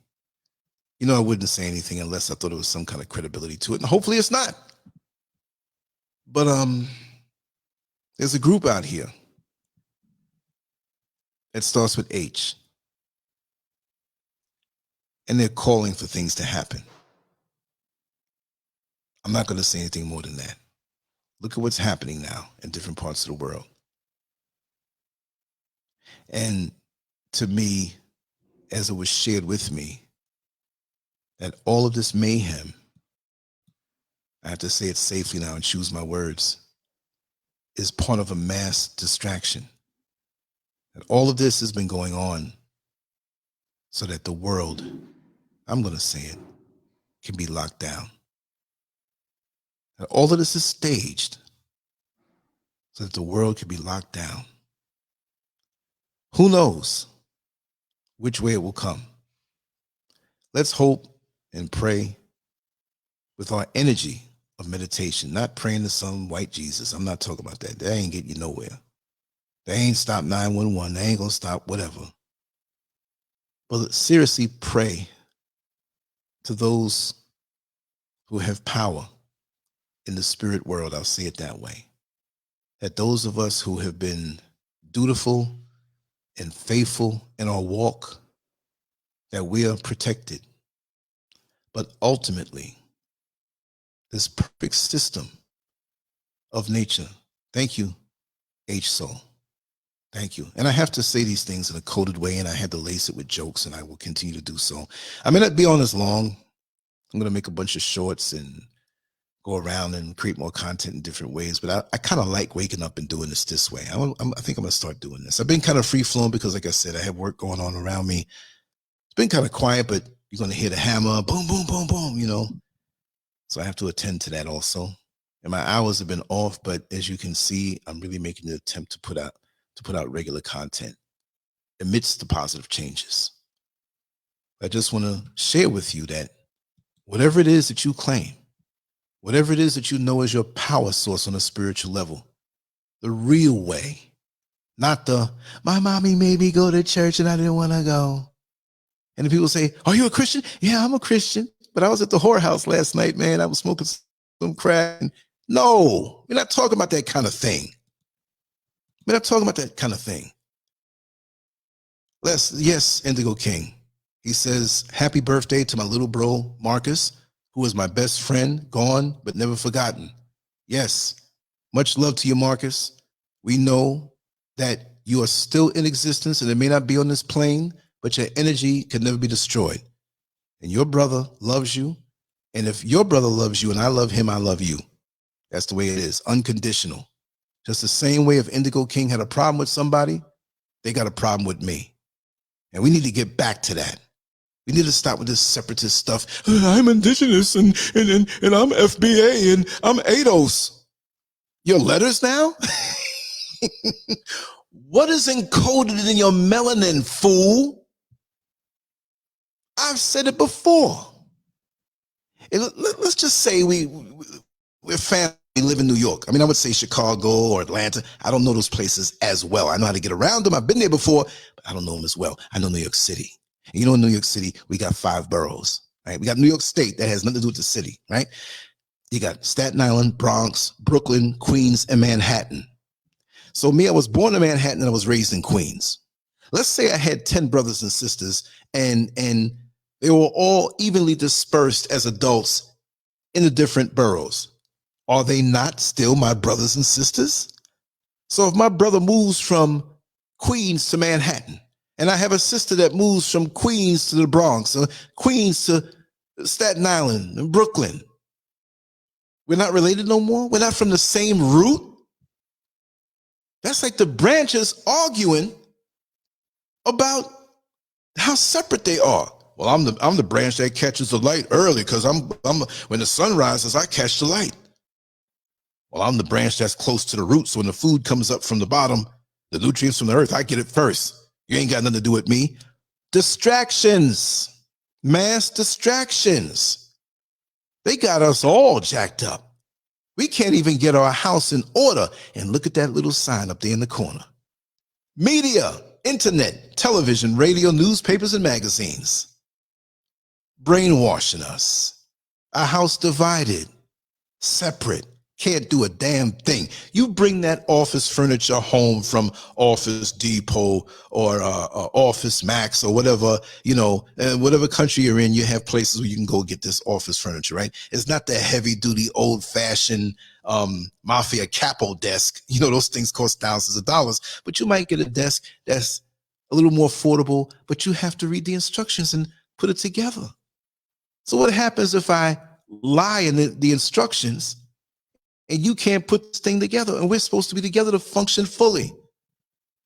You know, I wouldn't say anything unless I thought there was some kind of credibility to it, and hopefully it's not. But there's a group out here that starts with H, and they're calling for things to happen. I'm not going to say anything more than that. Look at what's happening now in different parts of the world. And to me, as it was shared with me, that all of this mayhem, I have to say it safely now and choose my words, is part of a mass distraction. And all of this has been going on so that the world, I'm going to say it, can be locked down. And all of this is staged so that the world can be locked down. Who knows which way it will come? Let's hope and pray with our energy of meditation, not praying to some white Jesus. I'm not talking about that. That ain't getting you nowhere. They ain't stop 911. They ain't going to stop whatever. But seriously, pray to those who have power in the spirit world. I'll say it that way. That those of us who have been dutiful and faithful in our walk, that we are protected. But ultimately, this perfect system of nature, thank you, H Soul. Thank you. And I have to say these things in a coded way, and I had to lace it with jokes, and I will continue to do so. I may not be on as long. I'm going to make a bunch of shorts and go around and create more content in different ways. But I kind of like waking up and doing this way. I think I'm going to start doing this. I've been kind of free flowing because, like I said, I have work going on around me. It's been kind of quiet, but you're going to hear the hammer, boom, boom, boom, boom, you know. So I have to attend to that also. And my hours have been off, but as you can see, I'm really making an attempt to put out regular content amidst the positive changes. I just want to share with you that whatever it is that you claim, whatever it is that you know is your power source on a spiritual level, the real way, not the, my mommy made me go to church and I didn't want to go. And the people say, are you a Christian? Yeah, I'm a Christian. But I was at the whorehouse last night, man. I was smoking some crack. No, we're not talking about that kind of thing. We're not talking about that kind of thing. Yes, Indigo King. He says, happy birthday to my little bro, Marcus, who is my best friend, gone, but never forgotten. Yes, much love to you, Marcus. We know that you are still in existence and it may not be on this plane, but your energy can never be destroyed. And your brother loves you. And if your brother loves you and I love him, I love you. That's the way it is, unconditional. Just the same way if Indigo King had a problem with somebody, they got a problem with me. And we need to get back to that. We need to stop with this separatist stuff. I'm indigenous and I'm FBA and I'm ADOS. Your letters now? What is encoded in your melanin, fool? I've said it before. Let's just say we're family, we live in New York. I mean, I would say Chicago or Atlanta. I don't know those places as well. I know how to get around them. I've been there before, but I don't know them as well. I know New York City. And in New York City, we got 5 boroughs, right? We got New York State that has nothing to do with the city, right? You got Staten Island, Bronx, Brooklyn, Queens, and Manhattan. So me, I was born in Manhattan and I was raised in Queens. Let's say I had 10 brothers and sisters and they were all evenly dispersed as adults in the different boroughs. Are they not still my brothers and sisters? So if my brother moves from Queens to Manhattan, and I have a sister that moves from Queens to the Bronx, or Queens to Staten Island and Brooklyn, we're not related no more? We're not from the same root? That's like the branches arguing about how separate they are. Well, I'm the branch that catches the light early because I'm when the sun rises, I catch the light. Well, I'm the branch that's close to the root, so when the food comes up from the bottom, the nutrients from the earth, I get it first. You ain't got nothing to do with me. Distractions, mass distractions. They got us all jacked up. We can't even get our house in order. And look at that little sign up there in the corner. Media, internet, television, radio, newspapers, and magazines. Brainwashing us. A house divided, separate. Can't do a damn thing. You bring that office furniture home from Office Depot or Office Max or whatever, whatever country you're in, you have places where you can go get this office furniture, right? It's not that heavy duty, old fashioned mafia capo desk. Those things cost thousands of dollars, but you might get a desk that's a little more affordable, but you have to read the instructions and put it together. So what happens if I lie in the instructions and you can't put this thing together, and we're supposed to be together to function fully?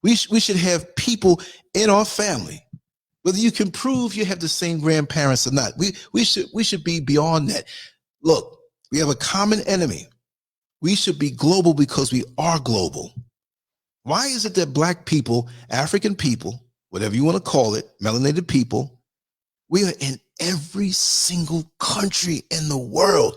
We should have people in our family, whether you can prove you have the same grandparents or not. We should be beyond that. Look, we have a common enemy. We should be global because we are global. Why is it that Black people, African people, whatever you want to call it, melanated people, we are in every single country in the world?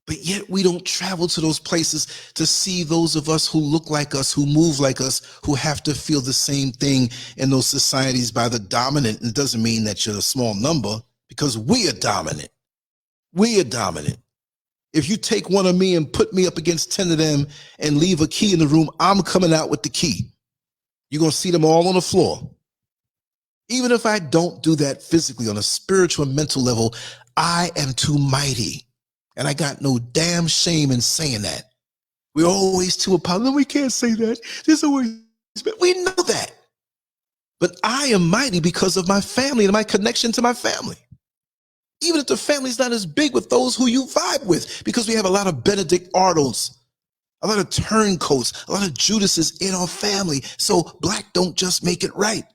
But yet we don't travel to those places to see those of us who look like us, who move like us, who have to feel the same thing in those societies by the dominant. And it doesn't mean that you're a small number, because we are dominant. We are dominant. If you take one of me and put me up against 10 of them and leave a key in the room, I'm coming out with the key. You're going to see them all on the floor. Even if I don't do that physically, on a spiritual and mental level, I am too mighty. And I got no damn shame in saying that. We're always too apologetic. No, we can't say that. There's always, we know that. But I am mighty because of my family and my connection to my family. Even if the family's not as big with those who you vibe with, because we have a lot of Benedict Arnolds, a lot of turncoats, a lot of Judases in our family. So Black don't just make it right.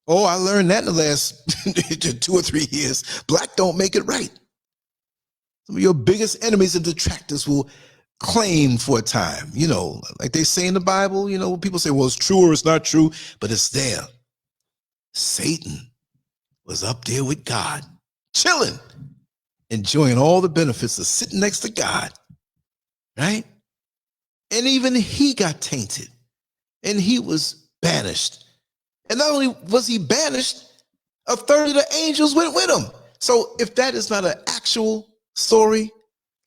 Oh, I learned that in the last 2 or 3 years. Black don't make it right. Some of your biggest enemies and detractors will claim for a time, like they say in the Bible, people say, well, it's true or it's not true, but it's there. Satan was up there with God, chilling, enjoying all the benefits of sitting next to God, right? And even he got tainted and he was banished. And not only was he banished, a third of the angels went with him. So if that is not an actual story,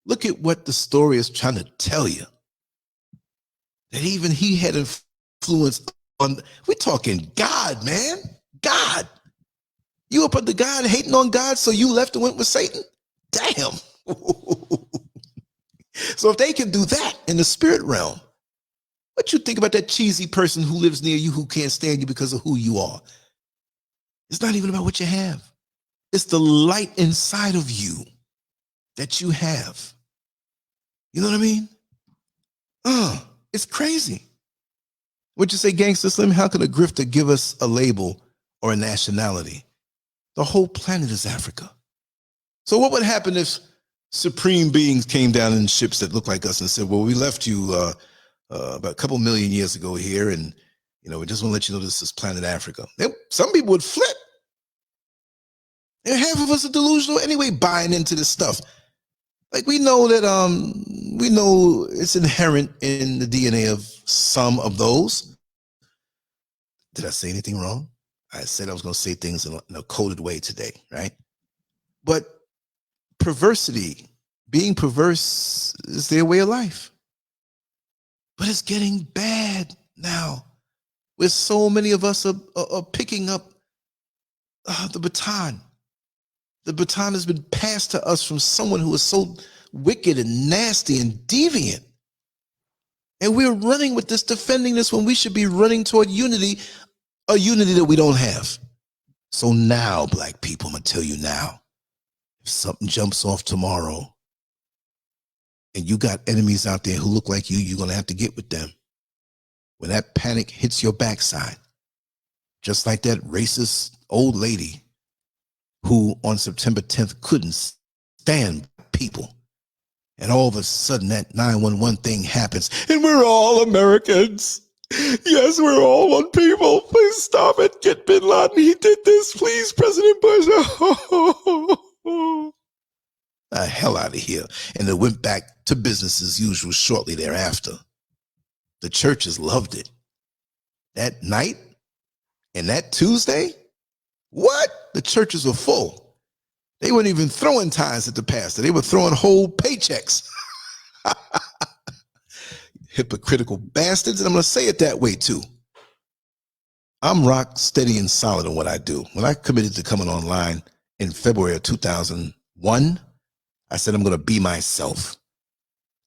look at what the story is trying to tell you. That even he had influence on, we're talking God, man. God. You up under God, hating on God, so you left and went with Satan? Damn. So if they can do that in the spirit realm, what you think about that cheesy person who lives near you who can't stand you because of who you are? It's not even about what you have. It's the light inside of you that you have. You know what I mean? It's crazy. What you say, Gangsta Slim? How can a grifter give us a label or a nationality? The whole planet is Africa. So what would happen if supreme beings came down in ships that look like us and said, well, we left you about a couple million years ago here, and we just want to let you know this is planet Africa? Some people would flip. And half of us are delusional anyway, buying into this stuff. Like we know that we know it's inherent in the DNA of some of those. Did I say anything wrong? I said I was going to say things in a coded way today, right? But perversity, being perverse is their way of life. But it's getting bad now, where so many of us are picking up the baton. The baton has been passed to us from someone who is so wicked and nasty and deviant. And we're running with this, defending this, when we should be running toward unity, a unity that we don't have. So now, black people, I'm going to tell you now, if something jumps off tomorrow and you got enemies out there who look like you, you're going to have to get with them. When that panic hits your backside, just like that racist old lady who on September 10th couldn't stand people. And all of a sudden that 911 thing happens and we're all Americans. Yes, we're all one people. Please stop it. Get Bin Laden. He did this. Please, President Bush. The hell out of here. And it went back to business as usual shortly thereafter. The churches loved it. That night and that Tuesday, what? The churches were full. They weren't even throwing tithes at the pastor. They were throwing whole paychecks. Hypocritical bastards, and I'm going to say it that way too. I'm rock steady and solid in what I do. When I committed to coming online in February of 2001, I said I'm going to be myself.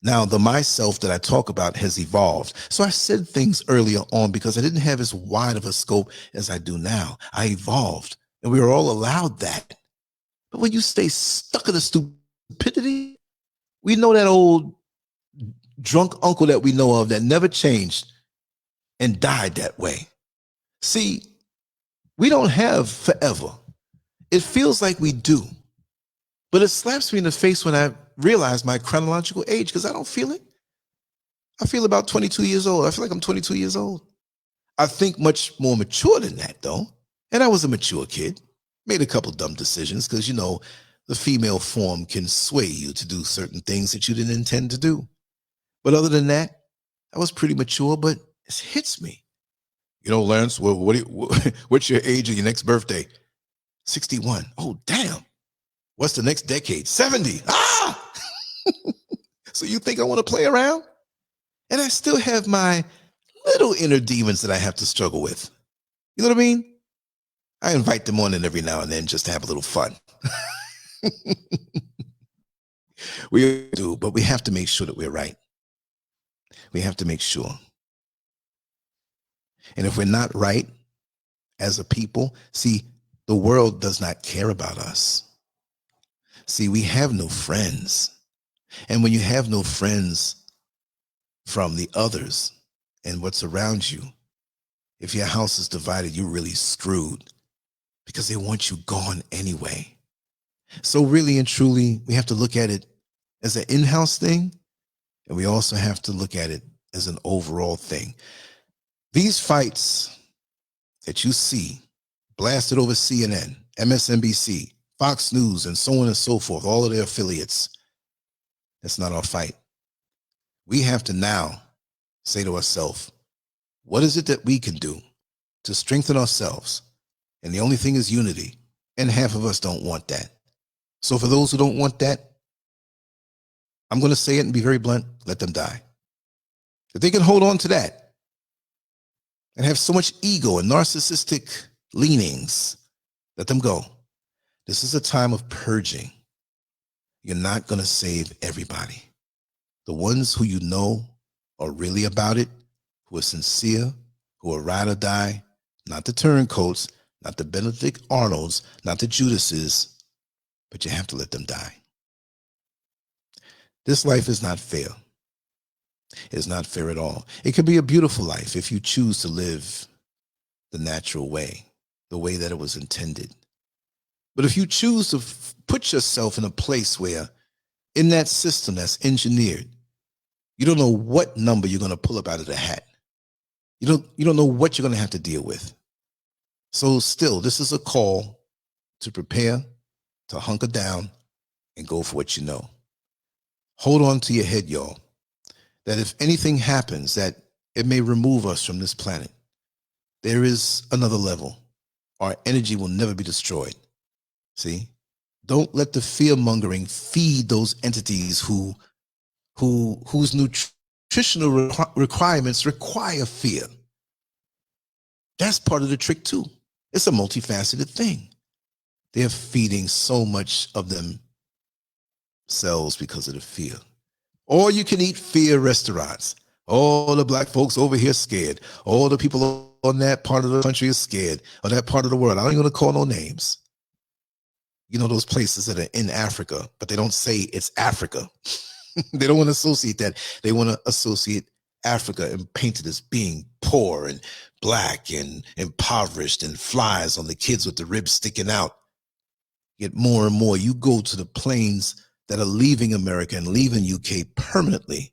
Now, the myself that I talk about has evolved. So I said things earlier on because I didn't have as wide of a scope as I do now. I evolved, and we were all allowed that. But when you stay stuck in the stupidity, we know that old drunk uncle that we know of that never changed and died that way. See, we don't have forever. It feels like we do, but it slaps me in the face when I realize my chronological age, because I don't feel it. I feel about 22 years old. I feel like I'm 22 years old. I think much more mature than that, though. And I was a mature kid. Made a couple dumb decisions because, you know, the female form can sway you to do certain things that you didn't intend to do. But other than that, I was pretty mature, but it hits me. You know, Lance, what's your age of your next birthday? 61. Oh, damn. What's the next decade? 70. Ah! So you think I want to play around? And I still have my little inner demons that I have to struggle with. You know what I mean? I invite them on in every now and then just to have a little fun. We do, but we have to make sure that we're right. We have to make sure. And if we're not right as a people, see, the world does not care about us. See, we have no friends. And when you have no friends from the others and what's around you, if your house is divided, you're really screwed because they want you gone anyway. So really and truly, we have to look at it as an in-house thing, and we also have to look at it as an overall thing. These fights that you see blasted over CNN, MSNBC, Fox News, and so on and so forth, all of their affiliates, that's not our fight. We have to now say to ourselves, what is it that we can do to strengthen ourselves? And the only thing is unity. And half of us don't want that. So for those who don't want that, I'm going to say it and be very blunt, let them die. If they can hold on to that and have so much ego and narcissistic leanings, let them go. This is a time of purging. You're not going to save everybody. The ones who you know are really about it, who are sincere, who are ride or die, not the turncoats, not the Benedict Arnolds, not the Judases, but you have to let them die. This life is not fair. It is not fair at all. It could be a beautiful life if you choose to live the natural way, the way that it was intended. But if you choose to put yourself in a place where, in that system that's engineered, you don't know what number you're going to pull up out of the hat. You don't know what you're going to have to deal with. So still, this is a call to prepare to hunker down and go for what you know. Hold on to your head, y'all, that if anything happens that it may remove us from this planet, there is another level. Our energy will never be destroyed. See? Don't let the fear-mongering feed those entities whose nutritional requirements require fear. That's part of the trick too. It's a multifaceted thing. They're feeding so much of themselves because of the fear. Or you can eat fear restaurants. All the black folks over here scared. All the people on that part of the country is scared, or that part of the world. I don't even want to call no names. You know, those places that are in Africa, but they don't say it's Africa. They don't want to associate that. They want to associate Africa and paint it as being poor and black and impoverished and flies on the kids with the ribs sticking out. Get more and more. You go to the planes that are leaving America and leaving UK permanently.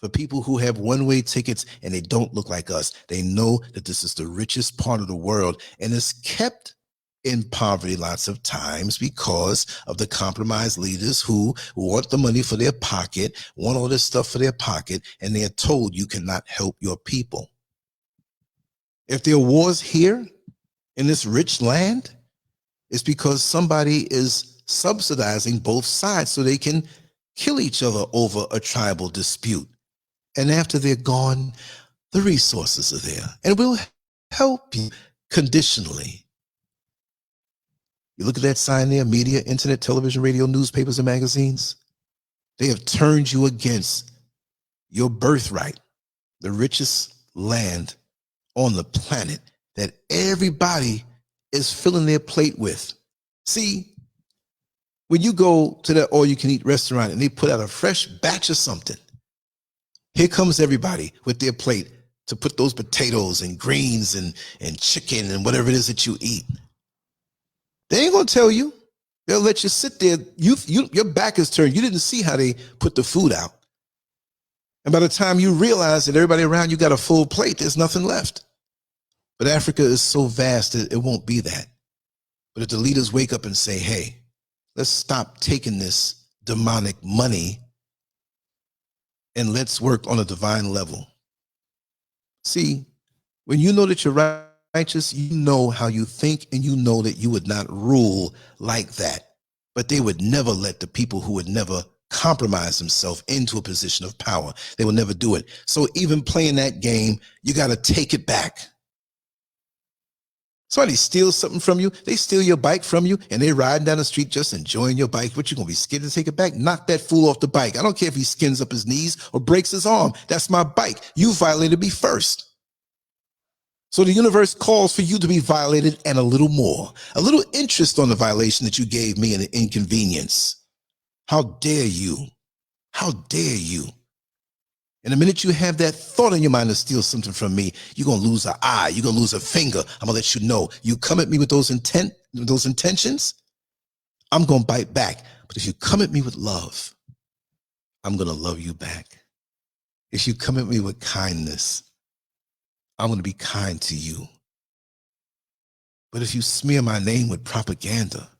For people who have one-way tickets and they don't look like us, they know that this is the richest part of the world and is kept in poverty lots of times because of the compromised leaders who want the money for their pocket, want all this stuff for their pocket, and they are told you cannot help your people. If there are wars here in this rich land, it's because somebody is subsidizing both sides so they can kill each other over a tribal dispute. And after they're gone, the resources are there and will help you conditionally. You look at that sign there, media, internet, television, radio, newspapers, and magazines. They have turned you against your birthright, the richest land on the planet that everybody is filling their plate with. See, when you go to that all-you-can-eat restaurant and they put out a fresh batch of something, here comes everybody with their plate to put those potatoes and greens and chicken and whatever it is that you eat. They ain't gonna tell you. They'll let you sit there. Your back is turned. You didn't see how they put the food out. And by the time you realize that everybody around you got a full plate, there's nothing left. But Africa is so vast that it won't be that. But if the leaders wake up and say, hey, let's stop taking this demonic money and let's work on a divine level. See, when you know that you're righteous, you know how you think and you know that you would not rule like that. But they would never let the people who would never compromise themselves into a position of power. They will never do it. So even playing that game, you got to take it back. Somebody steals something from you, they steal your bike from you, and they're riding down the street just enjoying your bike. What, you gonna be scared to take it back? Knock that fool off the bike. I don't care if he skins up his knees or breaks his arm. That's my bike. You violated me first. So the universe calls for you to be violated and a little more. A little interest on the violation that you gave me and the inconvenience. How dare you? How dare you? And the minute you have that thought in your mind to steal something from me, you're going to lose an eye. You're going to lose a finger. I'm going to let you know. You come at me with those intentions, I'm going to bite back. But if you come at me with love, I'm going to love you back. If you come at me with kindness, I'm going to be kind to you. But if you smear my name with propaganda,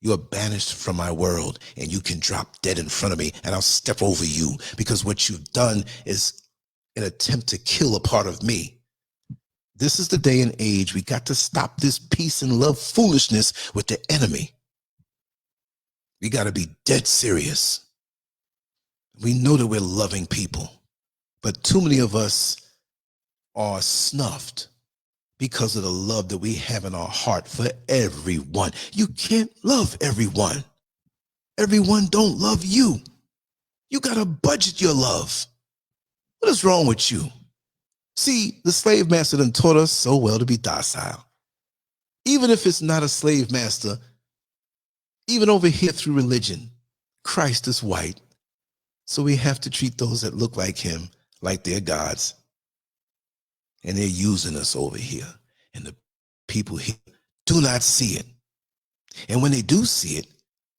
you are banished from my world and you can drop dead in front of me and I'll step over you because what you've done is an attempt to kill a part of me. This is the day and age. We got to stop this peace and love foolishness with the enemy. We got to be dead serious. We know that we're loving people, but too many of us are snuffed because of the love that we have in our heart for everyone. You can't love everyone. Everyone don't love you. You got to budget your love. What is wrong with you? See, the slave master done taught us so well to be docile. Even if it's not a slave master, even over here through religion, Christ is white. So we have to treat those that look like him like they're gods. And they're using us over here. And the people here do not see it. And when they do see it,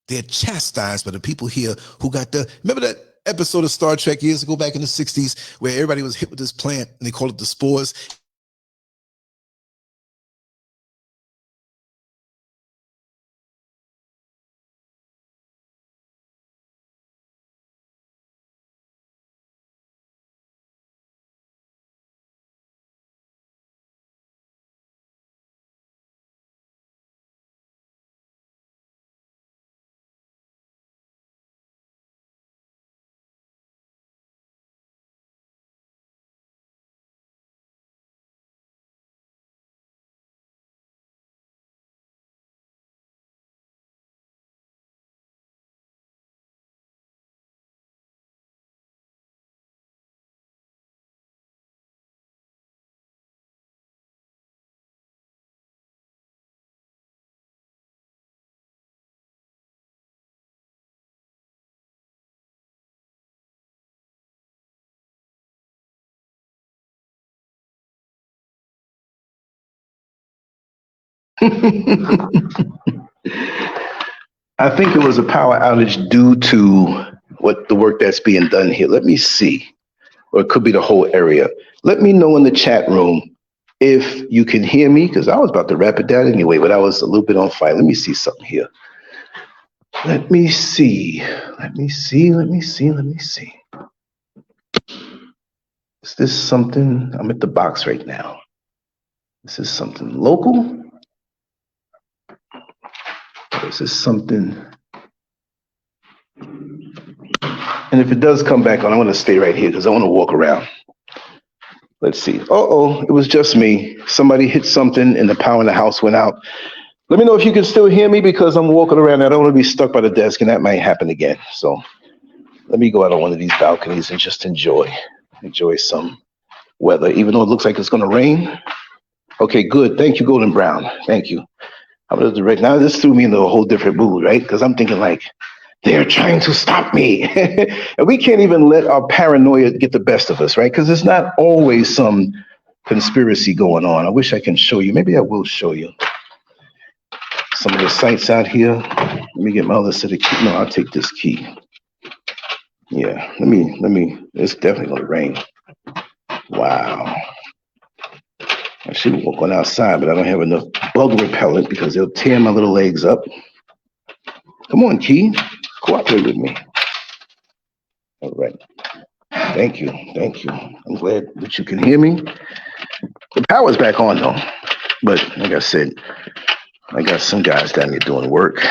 they're chastised by the people here who got remember that episode of Star Trek years ago back in the 60s where everybody was hit with this plant and they called it the spores? I think it was a power outage due to what the work that's being done here. Let me see. Or it could be the whole area. Let me know in the chat room if you can hear me, because I was about to wrap it down anyway, but I was a little bit on fire. Let me see something here. Let me see. Let me see. Let me see. Let me see. Is this something? I'm at the box right now. Is this something local? Or is this something? And if it does come back on, I'm going to stay right here because I want to walk around. Let's see. Uh-oh, it was just me. Somebody hit something and the power in the house went out. Let me know if you can still hear me because I'm walking around. I don't want to be stuck by the desk and that might happen again. So let me go out on one of these balconies and just enjoy some weather, even though it looks like it's going to rain. Okay, good. Thank you, Golden Brown. Thank you. I'm going to direct. Now this threw me into a whole different mood, right? Because I'm thinking like, they're trying to stop me. And we can't even let our paranoia get the best of us, right? Because it's not always some conspiracy going on. I wish I can show you. Maybe I will show you some of the sites out here. Let me get my other set of keys. No, I'll take this key. Yeah, let me, it's definitely gonna rain. Wow. I should walk on outside, but I don't have enough bug repellent because they'll tear my little legs up. Come on, Key. Cooperate with me. All right. Thank you. Thank you. I'm glad that you can hear me. The power's back on though. But like I said, I got some guys down here doing work.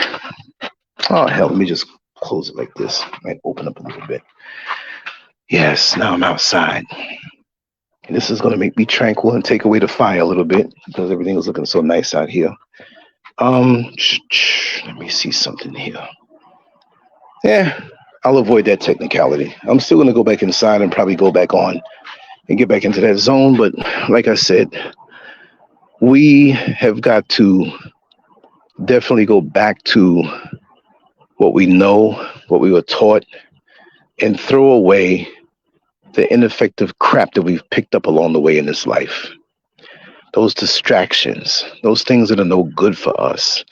Oh hell, let me just close it like this. Might open up a little bit. Yes, now I'm outside. And this is gonna make me tranquil and take away the fire a little bit because everything is looking so nice out here. Let me see something here. Yeah, I'll avoid that technicality. I'm still gonna go back inside and probably go back on and get back into that zone. But like I said, we have got to definitely go back to what we know, what we were taught, and throw away the ineffective crap that we've picked up along the way in this life. Those distractions, those things that are no good for us.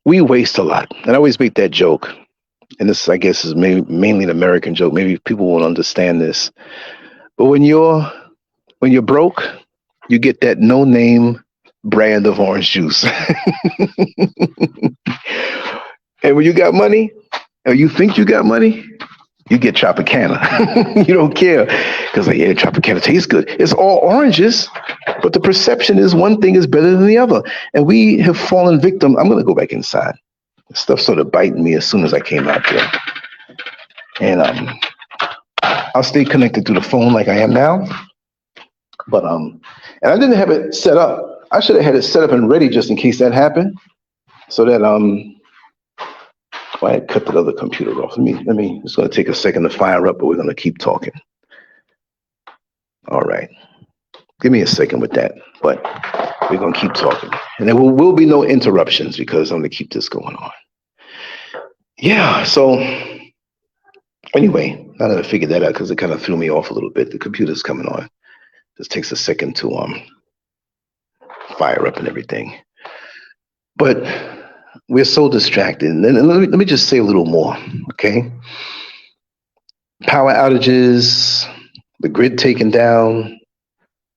We waste a lot. And I always make that joke. And this, I guess, is mainly an American joke. Maybe people won't understand this. But when you're broke, you get that no-name brand of orange juice. And when you got money, or you think you got money, you get Tropicana. You don't care. Because like, yeah, Tropicana tastes good. It's all oranges. But the perception is one thing is better than the other. And we have fallen victim. I'm going to go back inside. Stuff started biting me as soon as I came out there. And I'll stay connected to the phone like I am now. But and I didn't have it set up. I should have had it set up and ready just in case that happened. So that I had cut the other computer off. Let me it's gonna take a second to fire up, but we're gonna keep talking. All right. Give me a second with that, but we're gonna keep talking. And there will be no interruptions because I'm gonna keep this going on. Yeah, so anyway, now that I figured that out, because it kind of threw me off a little bit, the computer's coming on. Just takes a second to fire up and everything. But we're so distracted. And let me just say a little more, okay? Power outages, the grid taken down,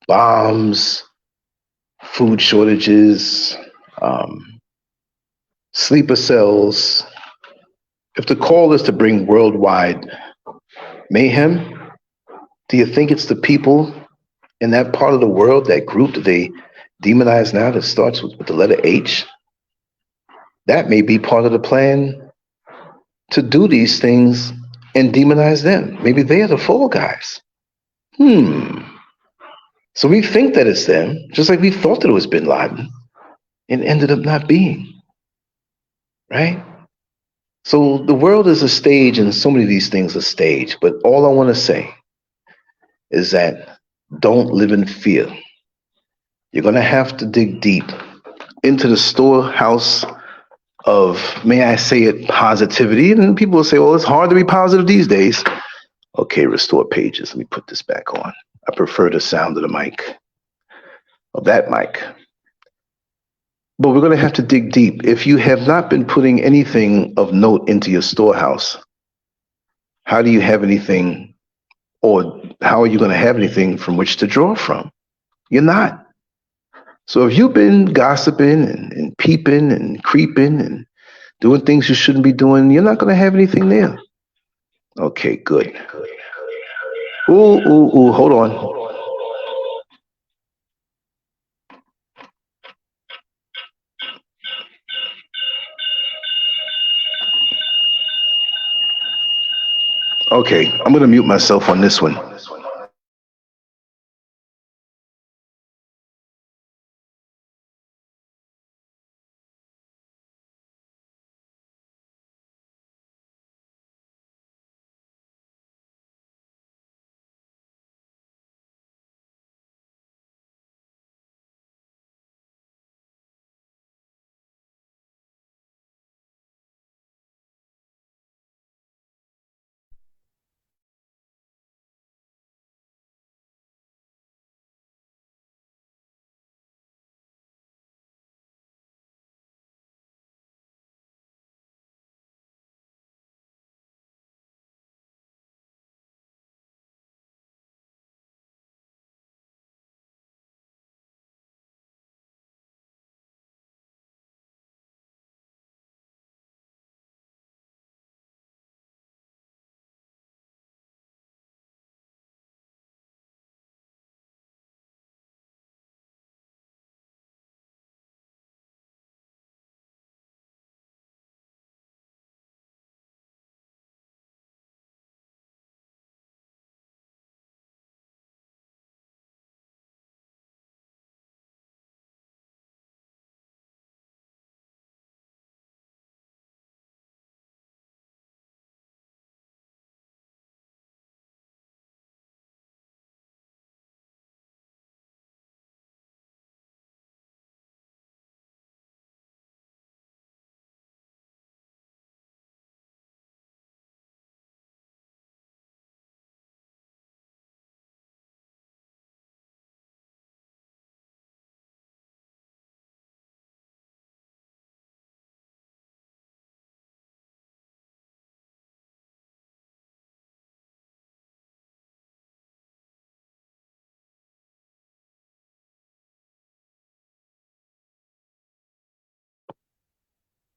bombs, food shortages, sleeper cells. If the call is to bring worldwide mayhem, do you think it's the people in that part of the world, that group that they demonize now that starts with the letter H? That may be part of the plan to do these things and demonize them. Maybe they are the fall guys. So we think that it's them, just like we thought that it was bin Laden, and ended up not being, right? So the world is a stage, and so many of these things are staged. But all I want to say is that don't live in fear. You're going to have to dig deep into the storehouse of, may I say it, positivity. And people will say, well, it's hard to be positive these days. Okay, restore pages. Let me put this back on. I prefer the sound of the mic, of that mic. But we're going to have to dig deep. If you have not been putting anything of note into your storehouse, how do you have anything, or how are you going to have anything from which to draw from? You're not. So if you've been gossiping and peeping and creeping and doing things you shouldn't be doing, you're not going to have anything there. Okay, good. Ooh, hold on. Okay, I'm going to mute myself on this one.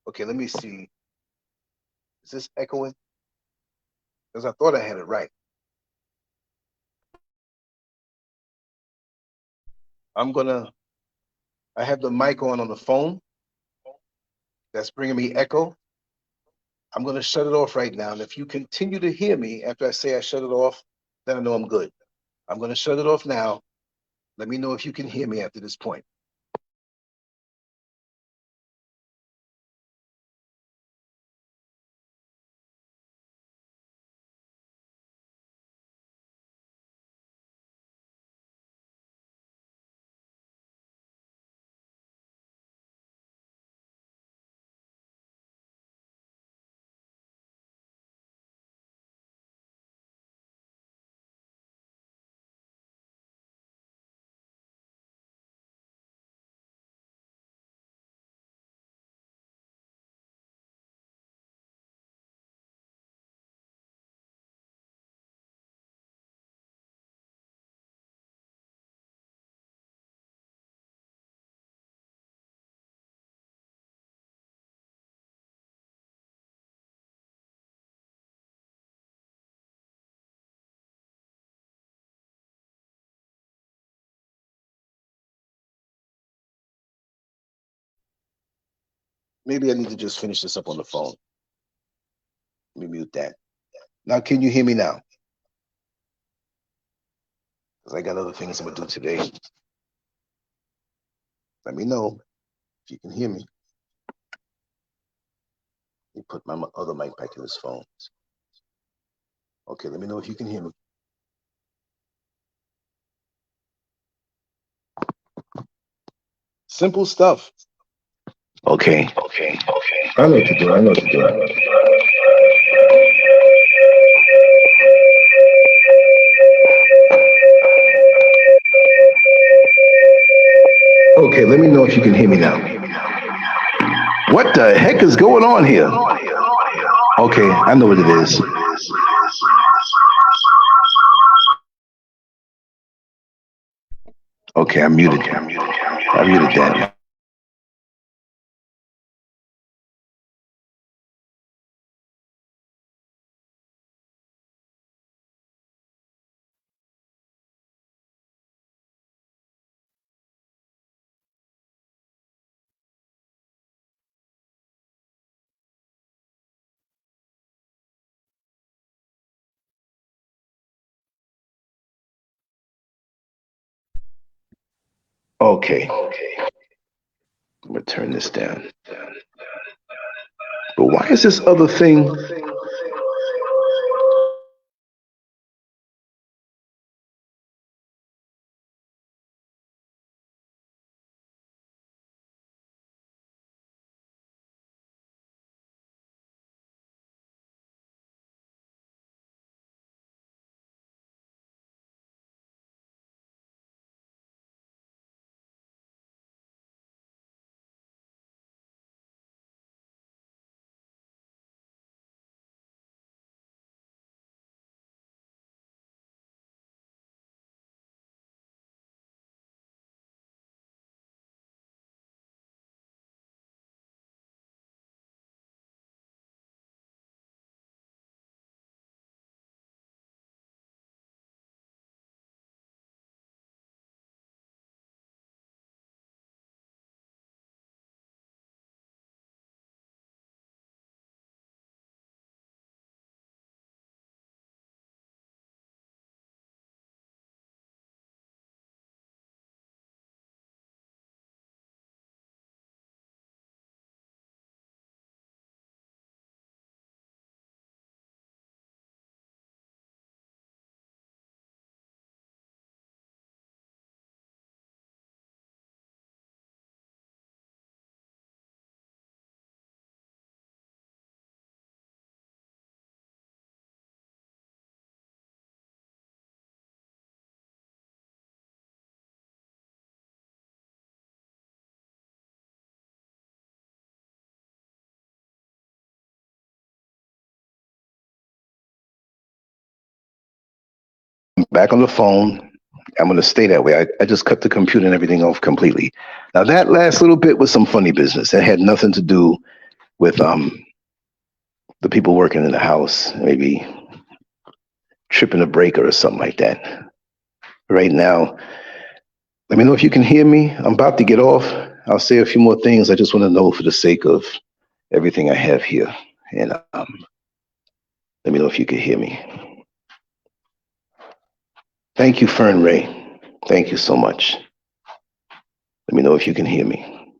Okay, let me see. Is this echoing? Because I thought I had it right. I have the mic on the phone. That's bringing me echo. I'm gonna shut it off right now. And if you continue to hear me after I say I shut it off, then I know I'm good. I'm gonna shut it off now. Let me know if you can hear me after this point. Maybe I need to just finish this up on the phone. Let me mute that. Now, can you hear me now? Because I got other things I'm gonna do today. Let me know if you can hear me. Let me put my other mic back in this phone. Okay, let me know if you can hear me. Simple stuff. Okay. I know what to do. Okay, let me know if you can hear me now. What the heck is going on here? Okay, I know what it is. Okay, I'm muted. I muted that. Okay. I'm gonna turn this down. But why is this other thing? Back on the phone. I'm going to stay that way. I just cut the computer and everything off completely. Now that last little bit was some funny business. It had nothing to do with the people working in the house, maybe tripping a breaker or something like that. Right now, let me know if you can hear me. I'm about to get off. I'll say a few more things. I just want to know for the sake of everything I have here. And let me know if you can hear me. Thank you, Fern Ray. Thank you so much. Let me know if you can hear me.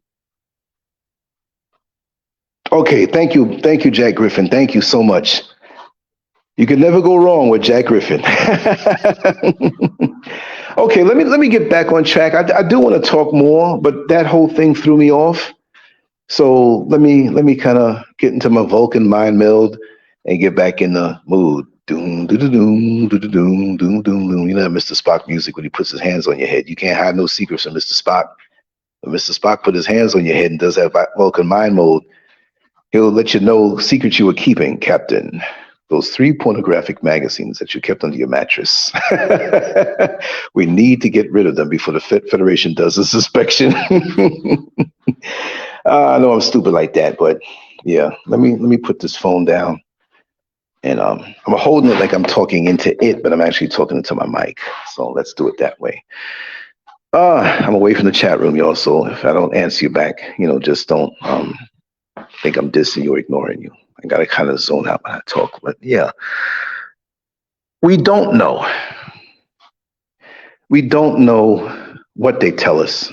Okay, thank you, Jack Griffin. Thank you so much. You can never go wrong with Jack Griffin. Okay, let me get back on track. I do want to talk more, but that whole thing threw me off. So let me kind of get into my Vulcan mind meld and get back in the mood. Doom, doom, doom, doom, doom, doom, doom. You know that Mr. Spock music when he puts his hands on your head. You can't hide no secrets from Mr. Spock. When Mr. Spock put his hands on your head and does that Vulcan mind mode, he'll let you know secrets you were keeping, Captain. Those 3 pornographic magazines that you kept under your mattress. We need to get rid of them before the Federation does this inspection. I know I'm stupid like that, but yeah, let me put this phone down. And I'm holding it like I'm talking into it, but I'm actually talking into my mic. So let's do it that way. I'm away from the chat room, y'all. So if I don't answer you back, just don't think I'm dissing you or ignoring you. I gotta kind of zone out when I talk. But yeah, we don't know. We don't know what they tell us.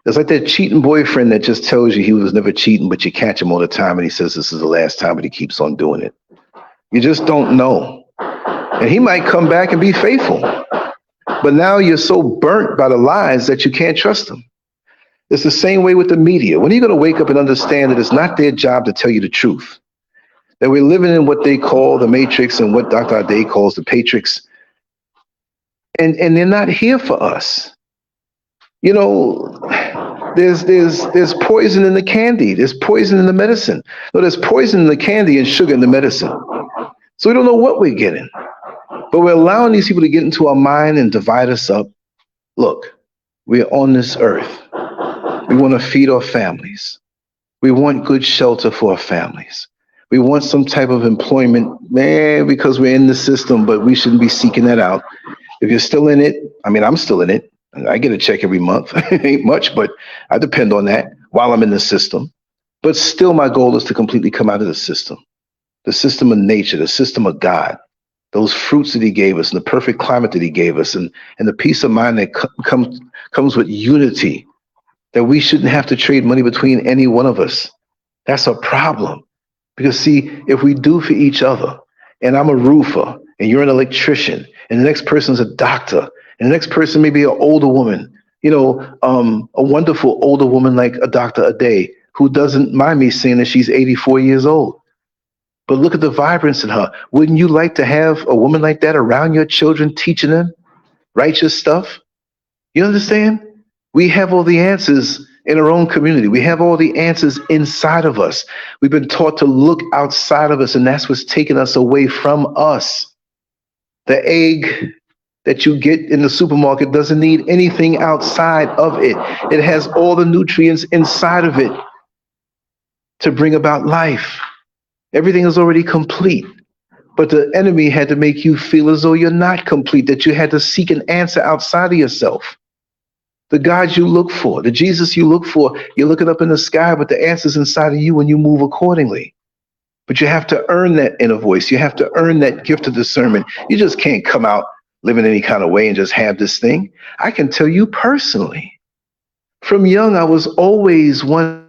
It's like that cheating boyfriend that just tells you he was never cheating, but you catch him all the time and he says this is the last time, but he keeps on doing it. You just don't know. And he might come back and be faithful. But now you're so burnt by the lies that you can't trust them. It's the same way with the media. When are you going to wake up and understand that it's not their job to tell you the truth? That we're living in what they call the Matrix and what Dr. Ade calls the Patrix. And they're not here for us. There's poison in the candy. There's poison in the medicine. No, there's poison in the candy and sugar in the medicine. So we don't know what we're getting. But we're allowing these people to get into our mind and divide us up. Look, we're on this earth. We want to feed our families. We want good shelter for our families. We want some type of employment, man, because we're in the system, but we shouldn't be seeking that out. If you're still in it, I mean, I'm still in it. I get a check every month. It ain't much, but I depend on that while I'm in the system. But still, my goal is to completely come out of the system of nature, the system of God, those fruits that he gave us and the perfect climate that he gave us and the peace of mind that comes with unity, that we shouldn't have to trade money between any one of us. That's a problem. Because see, if we do for each other, and I'm a roofer and you're an electrician and the next person's a doctor and the next person may be an older woman, a wonderful older woman like a Dr. Ade, who doesn't mind me saying that she's 84 years old. But look at the vibrance in her. Wouldn't you like to have a woman like that around your children, teaching them righteous stuff? You understand? We have all the answers in our own community. We have all the answers inside of us. We've been taught to look outside of us, and that's what's taking us away from us. The egg that you get in the supermarket doesn't need anything outside of it. It has all the nutrients inside of it to bring about life. Everything is already complete. But the enemy had to make you feel as though you're not complete, that you had to seek an answer outside of yourself. The God you look for, the Jesus you look for, you're looking up in the sky, but the answer's inside of you when you move accordingly. But you have to earn that inner voice. You have to earn that gift of discernment. You just can't come out living any kind of way and just have this thing. I can tell you personally, from young, I was always one